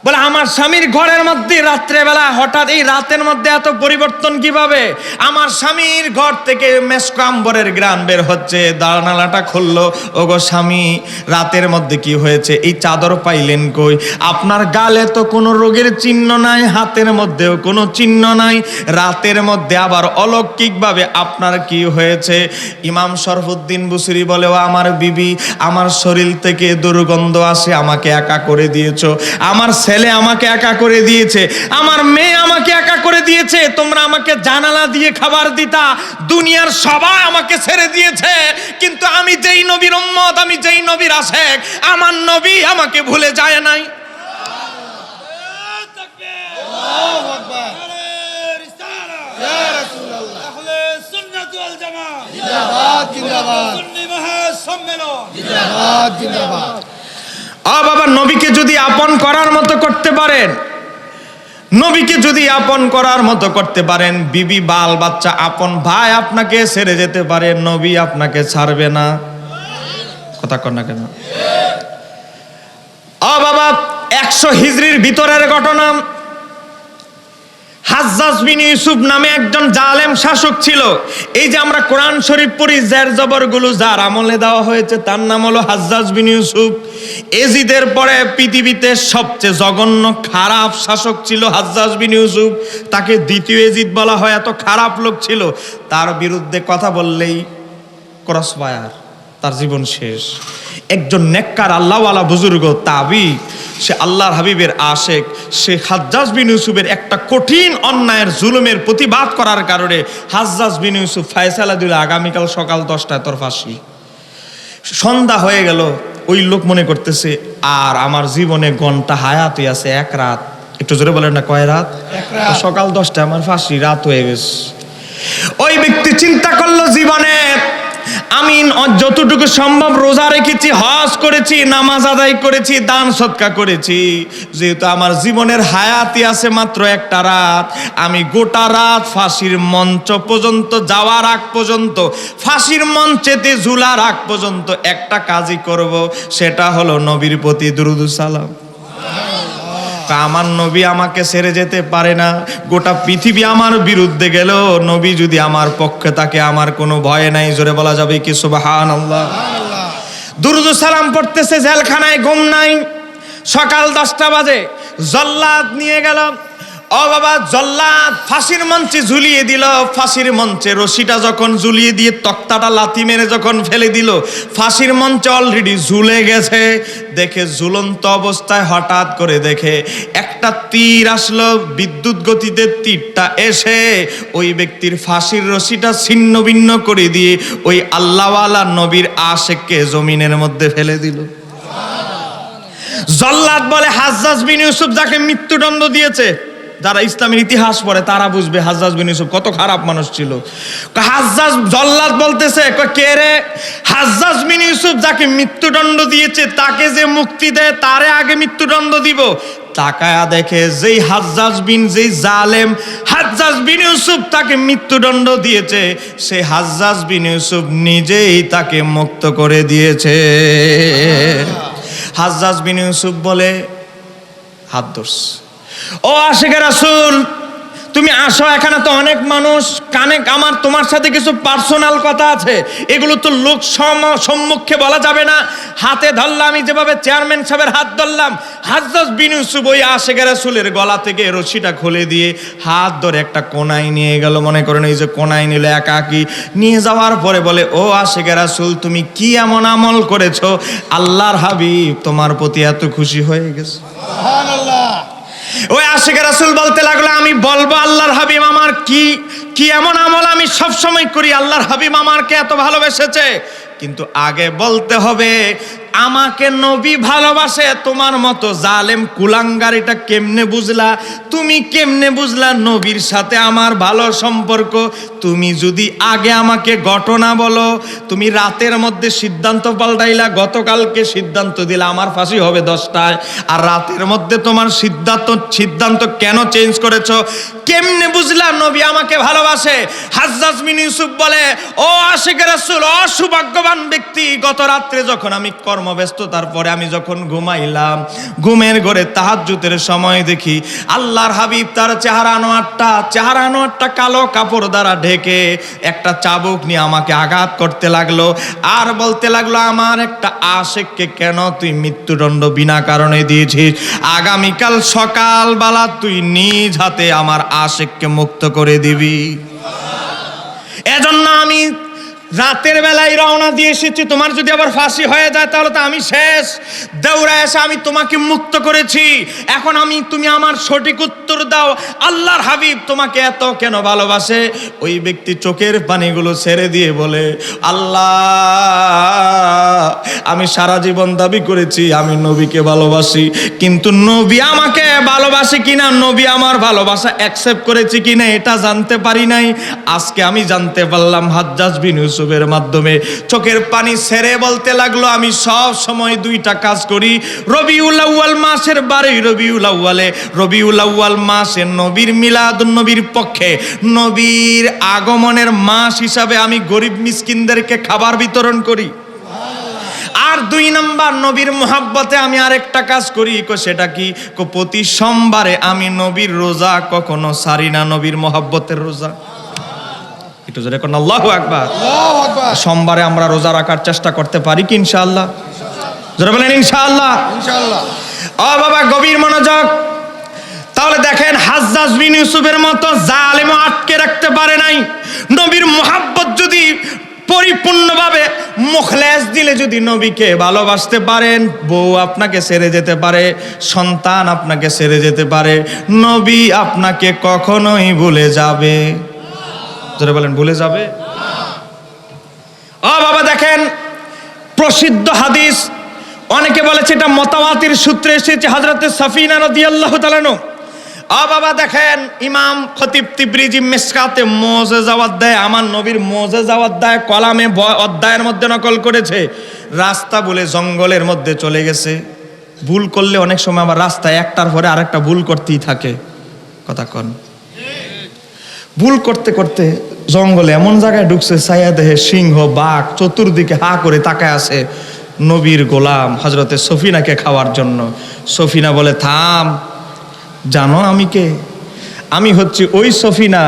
বলে আমার স্বামীর ঘরের মধ্যে রাত্রেবেলা হঠাৎ এই রাতের মধ্যে এত পরিবর্তন কিভাবে? আমার স্বামীর ঘর থেকে মেশক আম্বরের ঘ্রাণ বের হচ্ছে। জানালাটা খুললো, ওগো স্বামী রাতের মধ্যে কি হয়েছে? এই চাদর পাইলেন কই? আপনার গালে তো কোনো রোগের চিহ্ন নাই, হাতের মধ্যেও কোনো চিহ্ন নাই, রাতের মধ্যে আবার অলৌকিকভাবে আপনার কি হয়েছে? ইমাম শরফুদ্দীন বুসুরি বলে, ও আমার বিবি, আমার শরীর থেকে দুর্গন্ধ আসে, আমাকে একা করে দিয়েছো, আমার ছেলে আমাকে একা করে দিয়েছে, আমার মেয়ে আমাকে একা করে দিয়েছে, তোমরা আমাকে জানালা দিয়ে খাবার দিতা, দুনিয়ার সবাই আমাকে ছেড়ে দিয়েছে, কিন্তু আমি যেই নবীর উম্মত, আমি যেই নবীর আশেক, আমার নবী আমাকে ভুলে যায় নাই। বাবা, নবীকে যদি আপন করার মতো করতে পারেন, নবীকে যদি আপন করার মতো করতে পারেন, বিবি বাল বাচ্চা আপন ভাই আপনাকে ছেড়ে যেতে পারে, নবী আপনাকে ছাড়বে না। কথা কর না কেন? বাবা, 100 হিজরির ভিতরের ঘটনা। হাজ্জাজ বিন ইউসুফ নামে একজন জালেম শাসক ছিল। এই যে আমরা কোরআন শরীফ পড়ি, জের জবরগুলো যার আমলে দেওয়া হয়েছে তার নাম হলো হাজ্জাজ বিন ইউসুফ। এজিদের পরে পৃথিবীতে সবচেয়ে জঘন্য খারাপ শাসক ছিল হাজ্জাজ বিন ইউসুফ। তাকে দ্বিতীয় এজিদ বলা হয়, এত খারাপ লোক ছিল। তার বিরুদ্ধে কথা বললেই ক্রস ফায়ার, তার জীবন শেষ। একজন নেককার আল্লাহওয়ালা বুজুর্গ তাবি, সে আল্লাহর হাবিবের আশেক, সে হাজ্জাজ বিন ইউসুফের একটা কঠিন অন্যায়ের জুলুমের প্রতিবাদ করার কারণে হাজ্জাজ বিন ইউসুফ ফায়সালা দিল, আগামীকাল সকাল 10টায় তোর ফাঁসি। সন্ধ্যা হয়ে গেল, ওই লোক মনে করতেছে আর আমার জীবনে ঘন্টা হায়াতই আছে 1 রাত। একটু জোরে বলেন না, কয় রাত? 1 রাত। সকাল 10টায় আমার ফাঁসি, রাত হয়ে গেছে। ওই ব্যক্তি চিন্তা করলো, জীবনে আমি যতটুকু সম্ভব রোজা রেখেছি, হজ করেছি, নামাজ আদায় করেছি, দান সদকা করেছি, যেহেতু আমার জীবনের হায়াতি আছে মাত্র 1টা রাত, আমি গোটা রাত ফাঁসির মঞ্চ পর্যন্ত যাওয়ার আগ পর্যন্ত, ফাঁসির মঞ্চেতে ঝুলার আগ পর্যন্ত একটা কাজই করব, সেটা হলো নবীর প্রতি দুরূদ ও সালাম। আমার নবী আমাকে ছেড়ে যেতে পারে না। গোটা পৃথিবী আমার বিরুদ্ধে গেল, নবী যদি আমার পক্ষে থাকে আমার কোনো ভয় নাই। জোরে বলা যাবে কি সুবহানাল্লাহ? দুরূদ ও সালাম পড়তেছে, জেলখানায় ঘুম নাই। সকাল 10টা বাজে, জল্লাদ নিয়ে গেল। ও বাবা, জল্লাদ ফাঁসির মঞ্চে ঝুলিয়ে দিল। ফাঁসির মঞ্চে রশিটা যখন ঝুলিয়ে দিয়ে তক্তাটা লাথি মেরে যখন ফেলে দিল, ফাঁসির মঞ্চে অলরেডি ঝুলে গেছে। দেখে ঝুলন্ত অবস্থায় হঠাৎ করে দেখে একটা তীর আসলো, বিদ্যুৎ গতিতে তীরটা এসে ওই ব্যক্তির ফাঁসির রশিটা ছিন্ন ভিন্ন করে দিয়ে ওই আল্লাহওয়ালা নবীর আশেককে জমিনের মধ্যে ফেলে দিল। জল্লাদ বলে, হাজ্জাজ বিন ইউসুফ যাকে মৃত্যুদণ্ড দিয়েছে, যারা ইসলামের ইতিহাস পড়ে তারা বুঝবে হাজ্জাজ বিন ইউসুফ কত খারাপ মানুষ ছিল। হাজ্জাজ, জল্লাদ বলতেছে, কে রে? হাজ্জাজ বিন ইউসুফ যাকে মৃত্যুদণ্ড দিয়েছে তাকে যে মুক্তি দেয় তারে আগে মৃত্যুদণ্ড দিব। তাকায়া দেখে যেই হাজ্জাজ বিন, যেই জালেম হাজ্জাজ বিন ইউসুফ তাকে মৃত্যুদণ্ড দিয়েছে, সে হাজ্জাজ বিন ইউসুফ নিজেই তাকে মুক্ত করে দিয়েছে। হাজ্জাজ বিন ইউসুফ বলে, হাত ধরছে, ও আশিকে রাসূল, তুমি আসো, এখানে তো অনেক মানুষ, কানে আমার তোমার সাথে কিছু পার্সোনাল কথা আছে, এগুলো তো লোক সম্মুখে বলা যাবে না। হাতে ধরলাম, আমি যেভাবে চেয়ারম্যান সাহেবের হাত ধরলাম, হাজ্জাজ বিন ইউসুফ ওই আশিকে রাসূলের গলা থেকে রশিটা খুলে দিয়ে হাত ধরে একটা কোনায় নিয়ে গেল। মনে করেন এই যে কোনায় নিলে একাকি নিয়ে যাওয়ার পরে বলে, ও আশিকে রাসূল, তুমি কি এমন আমল করেছো আল্লাহর হাবিব তোমার প্রতি এত খুশি হয়ে গেছে? সুবহানাল্লাহ। ওই আশিকে রাসূল বলতে লাগলো, আমি বলবো আল্লাহর হাবিব আমার কি এমন আমল আমি সব সময় করি, আল্লাহর হাবিব আমাকে এত ভালোবেসেছে, কিন্তু আগে বলতে হবে আমাকে নবী ভালোবাসে। তোমার মতো জালেম কুলাঙ্গার এটা কেমনে বুঝলা? তুমি কেমনে বুঝলা নবীর সাথে আমার ভালো সম্পর্ক? তুমি যদি আগে আমাকে ঘটনা বলো, তুমি রাতের মধ্যে সিদ্ধান্ত পাল্টাইলা, গতকালকে সিদ্ধান্ত দিলা আমার ফাঁসি হবে 10টায়, আর রাতের মধ্যে তোমার সিদ্ধান্ত কেন চেঞ্জ করেছো? কেমনে বুঝলা নবী আমাকে ভালোবাসে? হাজ্জাজ বিন ইউসুফ বলে, ও আশিকে রাসূল, অসৌভাগ্যবান ব্যক্তি, গত রাত্রে যখন আমি কর্মব্যস্ততার পরে আমি যখন ঘুমাইলাম, ঘুমের ঘরে তাহাজ্জুদের সময় দেখি আল্লাহর হাবিব তার চেহারা আনোয়ারটা কালো কাপড় দ্বারা ঢেকে একটা চাবুক নিয়ে আমাকে আঘাত করতে লাগলো, আর বলতে লাগলো, আমার একটা আশেককে কেন তুই মৃত্যুদণ্ড বিনা কারণে দিয়েছিস? আগামীকাল সকালবেলা তুই নিজ হাতে আমার আশেককে মুক্ত করে দিবি। এজন্য আমি রাতের বেলায় রওনা দিয়ে এসেছি, তোমার যদি আবার ফাঁসি হয়ে যায় তাহলে তো আমি শেষ। দৌড়ে এসে আমি তোমাকে মুক্ত করেছি, এখন তুমি আমার সঠিক উত্তর দাও, আল্লাহর হাবিব তোমাকে এত কেন ভালোবাসে? ওই ব্যক্তি চোখের পানিগুলো ছেড়ে দিয়ে বলে, আল্লাহ, আমি সারা জীবন দাবি করেছি আমি নবীকে ভালোবাসি, কিন্তু নবী আমাকে ভালোবাসে কিনা, নবী আমার ভালোবাসা অ্যাকসেপ্ট করেছে কিনা এটা জানতে পারি নাই। আজকে আমি জানতে পারলাম হাজ্জাজ বিন ইউসুফের মাধ্যমে। চোখের পানি ছেড়ে বলতে লাগলো, আমি সব সময় দুইটা কাজ করি। রবিউল আউয়াল মাসের বারে রবিউল আউয়ালে, রবিউল আউয়াল মাসে নবীর মিলাদুন নবীর পক্ষে, নবীর আগমনের মাস হিসাবে আমি গরিব মিসকিনদেরকে খাবার বিতরণ করি। আর 2 নাম্বার, নবীর মোহাব্বতে আমি আরেকটা কাজ করি। সেটা কি? প্রতি সোমবারে আমি নবীর রোজা কখনো ছাড়ি না, নবীর মোহাব্বতের রোজা। একটু জোরে কোন আল্লাহু আকবার। সোমবারে আমরা রোজা রাখার চেষ্টা করতে পারি কি ইনশাআল্লাহ? জোরে বলেন ইনশাআল্লাহ। ও বাবা, গভীর মনোযোগ। তাহলে দেখেন, হাজ্জাজ বিন ইউসুফের মতো জালেমও আটকে রাখতে পারে নাই। নবীর মোহাব্বত যদি পরিপূর্ণভাবে মুখলেস দিলে যদি নবীকে ভালোবাসতে পারেন, বউ আপনাকে ছেড়ে যেতে পারে, সন্তান আপনাকে ছেড়ে যেতে পারে, নবী আপনাকে কখনোই ভুলে যাবে। যারা বলেন ভুলে যাবে? ও বাবা দেখেন, প্রসিদ্ধ হাদিস, অনেকে বলেছে এটা মুতাওয়াতির সূত্রে এসেছে, হযরতে সাফিনা রাদিয়াল্লাহু তাআলা আনহা। ও বাবা দেখেন, ইমাম খতিব তিবরিজি মিসকাতে মুজিজা অধ্যায়, আমার নবীর মুজিজা অধ্যায় কলামে অধ্যায়ের মধ্যে নকল করেছে। রাস্তা বলে জঙ্গলের মধ্যে চলে গেছে, ভুল করলে অনেক সময় আবার রাস্তায় একটার পরে আরেকটা ভুল করতেই থাকে। কথা কন। ভুল করতে করতে জঙ্গলে এমন জায়গায় ঢুকছে, ছায়া দেহে সিংহ বাঘ চতুর্দিকে হা করে তাকায় আছে নবীর গোলাম হযরতে সফিনাকে খাওয়ার জন্য। সফিনা বলে, থাম, জানো আমি কে? আমি হচ্ছি ওই সফিনা,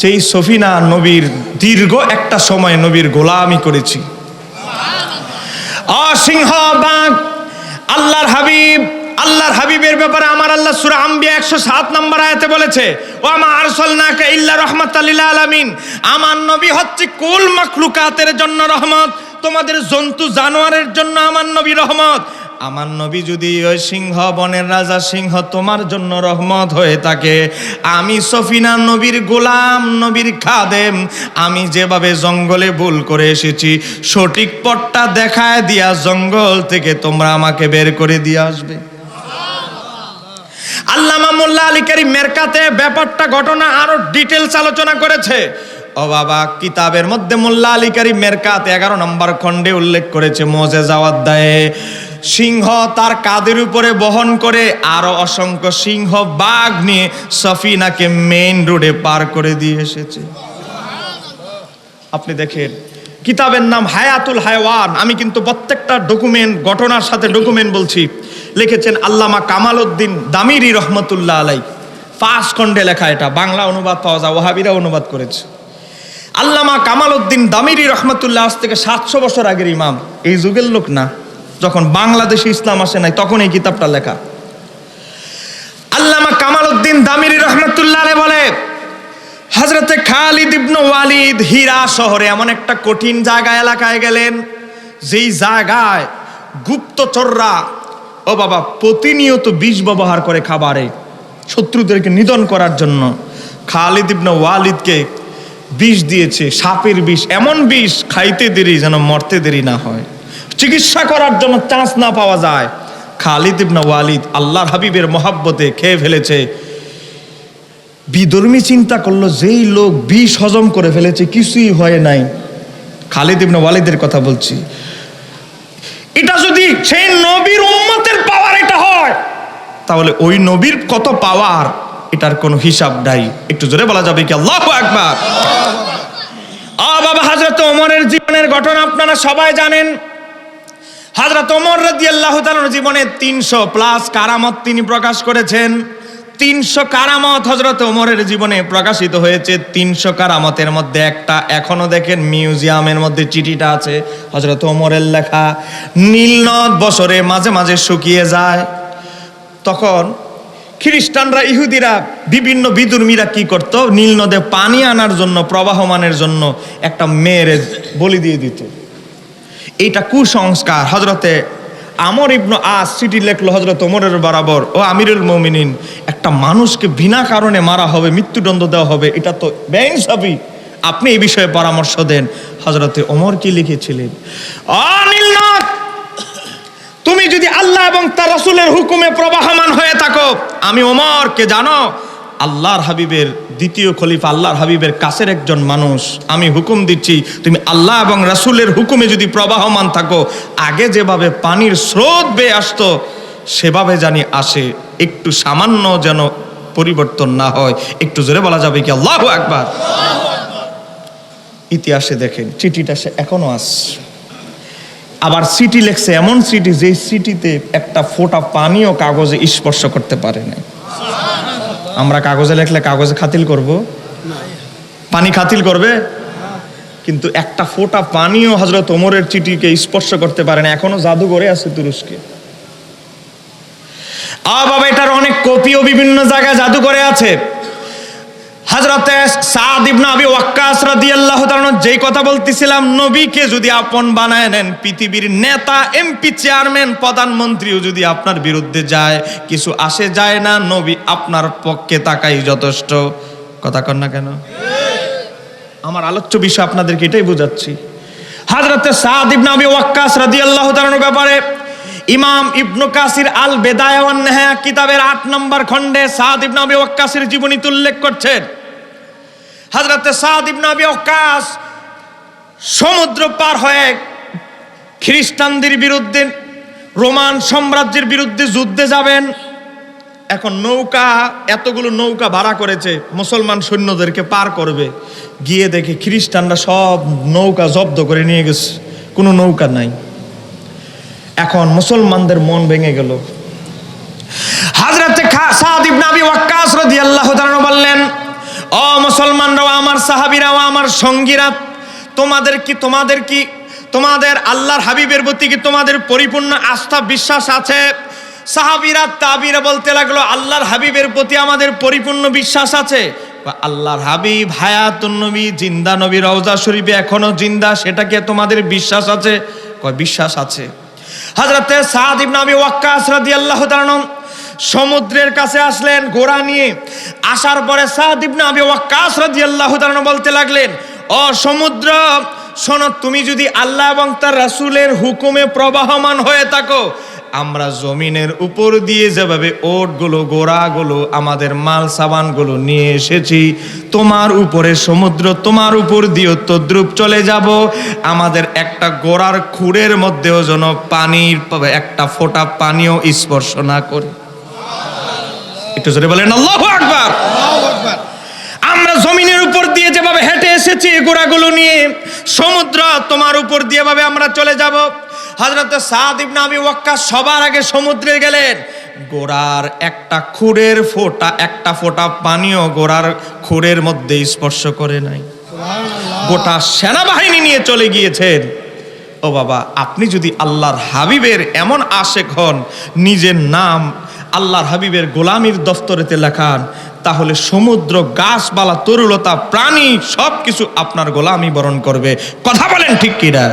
যেই সফিনা নবীর দীর্ঘ একটা সময় নবীর গোলামি করেছি। সিংহ বাঘ আল্লাহর হাবিবের ব্যাপারে আমার আল্লাহ সূরা আম্বিয়া 107 নম্বর আয়াতে বলেছে, ওয়া মা আরসালনাকা ইল্লা রাহমাতাল লিল আলামিন। আমার নবী হচ্ছে কুল মাখলুকাতের জন্য রহমত, তোমাদের জন্তু জানোয়ারের জন্য আমার নবী রহমত। আমার নবী যদি ওই সিংহ বনের রাজা সিংহ তোমার জন্য রহমত হয়ে থাকে, আমি সফিনা নবীর গোলাম, নবীর খাদেম, আমি যেভাবে জঙ্গলে ভুল করে এসেছি, সঠিক পথটা দেখায় দিয়া জঙ্গল থেকে তোমরা আমাকে বের করে দিয়ে আসবে। আল্লামা মোল্লা আলী কারী মেরকাতে ব্যাপারটা ঘটনা আরো ডিটেইলস আলোচনা করেছে। ও বাবা, কিতাবের মধ্যে মোল্লা আলী কারী মেরকাত 11 নম্বর খণ্ডে উল্লেখ করেছে, মুজিজা অধ্যায়ে, সিংহ তার কাঁধের উপরে বহন করে আরো অসংখ্য সিংহ বাঘ নিয়ে সফিনাকে মেইন রোডে পার করে দিয়ে এসেছে। আপনি দেখেন, কিতাবের নাম হায়াতুল হায়ওয়ান। আমি কিন্তু প্রত্যেকটা ডকুমেন্ট, ঘটনার সাথে ডকুমেন্ট বলছি। লিখেছেন আল্লামা কামাল উদ্দিন দামিরি রহমতুল্লাহ আলাই, 5 খণ্ডে লেখা। এটা বাংলা অনুবাদ পাওয়া যায়, ওয়াহাবিরা অনুবাদ করেছে। আল্লামা কামাল উদ্দিন দামিরি রহমতুল্লাহ আজ থেকে 700 বছর আগের ইমাম, এই যুগের লোক না। যখন বাংলাদেশে ইসলাম আসে নাই তখন এই কিতাবটা লেখা। আল্লামা কামাল উদ্দিন দামিরি রহমতুল্লাহ আলাই বলে, হযরতে খালিদ ইবনে ওয়ালিদ হীরা শহরে এমন একটা কঠিন জায়গা এলাকায় গেলেন, যেই জায়গায় গুপ্তচররা ও বাবা প্রতিনিয়ত বিষ ব্যবহার করে খাবারে, শত্রুদেরকে নিধন করার জন্য। খালিদ ইবনে ওয়ালিদকে বিষ দিয়েছে, সাপের বিষ, এমন বিষ খাইতে দেরি যেন মরতে দেরি না হয়, চিকিৎসা করার জন্য চান্স না পাওয়া যায়। খালিদ ইবনে ওয়ালিদ আল্লাহর হাবিবের মহাব্বতে খেয়ে ফেলেছে। বিধর্মী চিন্তা করলো, যেই লোক বিষ হজম করে ফেলেছে কিছুই হয় নাই। খালিদ ইবনে ওয়ালিদের কথা বলছি। এটা যদি সেই নবীর উম্মতের পাওয়ার এটা হয়, তাহলে ওই নবীর কত পাওয়ার, এটার কোনো হিসাব নাই। একটু জোরে বলা যাবে কি আল্লাহু আকবার? বাবা, হযরত ওমরের জীবনের ঘটনা আপনারা সবাই জানেন। হযরত ওমর রাদিয়াল্লাহু তাআলার জীবনে 300+ কারামত তিনি প্রকাশ করেছেন। 300 কারামত হযরত ওমরের জীবনে প্রকাশিত হয়েছে। 300 কারামতের মধ্যে একটা এখনো দেখেন মিউজিয়ামের মধ্যে চিঠিটা আছে, হযরত ওমরের লেখা। নীল নদ বছরে মাঝে মাঝে শুকিয়ে যায়, তখন খ্রিস্টানরা ইহুদিরা বিভিন্ন বিধর্মীরা কি করত, নীল নদে পানি আনার জন্য, প্রবাহমানের জন্য একটা মেয়ের বলি দিয়ে দিত। এইটা কুসংস্কার। হযরতে আমর ইবনে আস চিঠি লিখলো হযরত ওমরের বরাবর, ও আমিরুল মুমিনিন, একটা মানুষকে বিনা কারণে মারা হবে, মৃত্যুদণ্ড দেওয়া হবে, এটা তো বেইনসাফি, আপনি এই বিষয়ে পরামর্শ দেন। হযরতে ওমর কি লিখেছিলেন, নীল নদ, তুমি যদি আল্লাহ এবং তার রাসূলের হুকুমে প্রবাহমান হয়ে থাকো, আমি ওমরকে, জানো আল্লাহর হাবিবের দ্বিতীয় খলিফা, আল্লাহর হাবিবের কাছের একজন মানুষ, আমি হুকুম দিচ্ছি তুমি আল্লাহ এবং রাসূলের হুকুমে যদি প্রবাহমান থাকো, আগে যেভাবে পানির স্রোত বেয়ে আসতো সেভাবে জানি আসে, একটু সামান্য যেন পরিবর্তন না হয়। একটু জোরে বলা যাবে কি আল্লাহু আকবার? ইতিহাসে দেখেন চিঠিটা সে এখনো আসছে। আবার চিঠি লেখছে, এমন চিঠি যে চিঠিতে একটা ফোঁটা পানিও কাগজে স্পর্শ করতে পারে না। আমরা কাগজে লেখলে কাগজে খাতিল করব? পানি খাতিল করবে? কিন্তু একটা ফোঁটা পানিও হযরত ওমরের চিঠিকে স্পর্শ করতে পারে না, এখনো জাদুঘরে আছে তুরস্কে। বাবা, এটার অনেক কপিও বিভিন্ন জায়গায় জাদুঘরে আছে। হযরতে সাদ ইবনে আবি ওয়াক্কাস রাদিয়াল্লাহু তাআলা যেই কথা বলতেছিলাম, নবীকে যদি আপন বানায় নেন, পৃথিবীর নেতা, এমপি, চেয়ারম্যান, প্রধানমন্ত্রীও যদি আপনার বিরুদ্ধে যায়, কিছু আসে যায় না, নবী আপনার পক্ষে তাকাই যথেষ্ট। কথা কন না কেন? আমার আলোচ্য বিষয় আপনাদেরকে এটাই বোঝাচ্ছি। হযরতে সাদ ইবনে আবি ওয়াক্কাস রাদিয়াল্লাহু তাআলার ব্যাপারে ইমাম ইবনে কাসির আল বেদায়া ওয়ান নেহায়া কিতাবের 8 নম্বর খণ্ডে সাদ ইবনে আবি ওয়াক্কাসের জীবনী উল্লেখ করছেন। হযরতে সাদ ইবনে আবি ওয়াক্কাস সমুদ্র পার হয়ে খ্রিস্টানদের বিরুদ্ধে, রোমান সাম্রাজ্যের বিরুদ্ধে যুদ্ধে যাবেন। এখন নৌকা, এতগুলো নৌকা ভাড়া করেছে মুসলমান সৈন্যদেরকে পার করবে, গিয়ে দেখে খ্রিস্টানরা সব নৌকা জব্দ করে নিয়ে গেছে, কোনো নৌকা নাই। এখন মুসলমানদের মন ভেঙে গেল। হযরতে সাদ ইবনে আবি ওয়াক্কাস রাদিয়াল্লাহু তাআলা বললেন, ও মুসলমানরাও, আমার সাহাবীরাও, আমার সঙ্গীরা, তোমাদের আল্লাহর হাবিবের প্রতি কি তোমাদের পরিপূর্ণ আস্থা বিশ্বাস আছে? সাহাবীরা তাবিরা বলতে লাগলো, আল্লাহর হাবিবের প্রতি আমাদের পরিপূর্ণ বিশ্বাস আছে। আল্লাহর হাবিব হায়াতুন নবী, জিন্দা নবী, রওজা শরীফে এখনো জিন্দা, সেটাকে তোমাদের বিশ্বাস আছে? কয় বিশ্বাস আছে। হযরতে সাদ ইবনে আবি ওয়াক্কাস রাদিয়াল্লাহু তাআলা সমুদ্রের কাছে আসলেন ঘোড়া নিয়ে। আসার পরে সাদ ইবনে আবি ওয়াক্কাস রাদিয়াল্লাহু তাআলা বলতে লাগলেন, ও সমুদ্র, শোনো, তুমি যদি আল্লাহ এবং তার রাসূলের হুকুমে প্রবাহমান হয়ে থাকো, আমরা জমিনের উপর দিয়ে যেভাবে ওটগুলো, গোড়াগুলো, আমাদের মাল সাবানগুলো নিয়ে এসেছি, তোমার উপরে সমুদ্র তোমার উপর দিয়ে তদ্রুপ চলে যাব। আমাদের একটা গোড়ার খুঁড়ের মধ্যেও যেন পানির একটা ফোঁটা পানিও স্পর্শ না করে। একটু জোরে বলেন আল্লাহু আকবার। আমরা জমিনের উপর দিয়ে যেভাবে হেঁটে এসেছি গোড়াগুলো নিয়ে, সমুদ্র তোমার উপর দিয়ে ভাবে আমরা চলে যাব। হযরত সাদ ইবনে আবি ওয়াক্কাস সবার আগে সমুদ্রে গেলেন। গোড়ার একটা খুঁড়ের ফোঁটা, একটা ফোঁটা পানিও গোড়ার খুঁড়ের মধ্যে স্পর্শ করে নাই। গোটা সেনাবাহিনী নিয়ে চলে গিয়েছেন। ও বাবা, আপনি যদি আল্লাহর হাবিবের এমন আশেক হন, নিজের নাম আল্লাহর হাবিবের গোলামীর দফতরেতে লেখান, তাহলে সমুদ্র, গাছপালা, তরুলতা, প্রাণী সবকিছু আপনার গোলামি বরণ করবে। কথা বলেন ঠিক কিনা?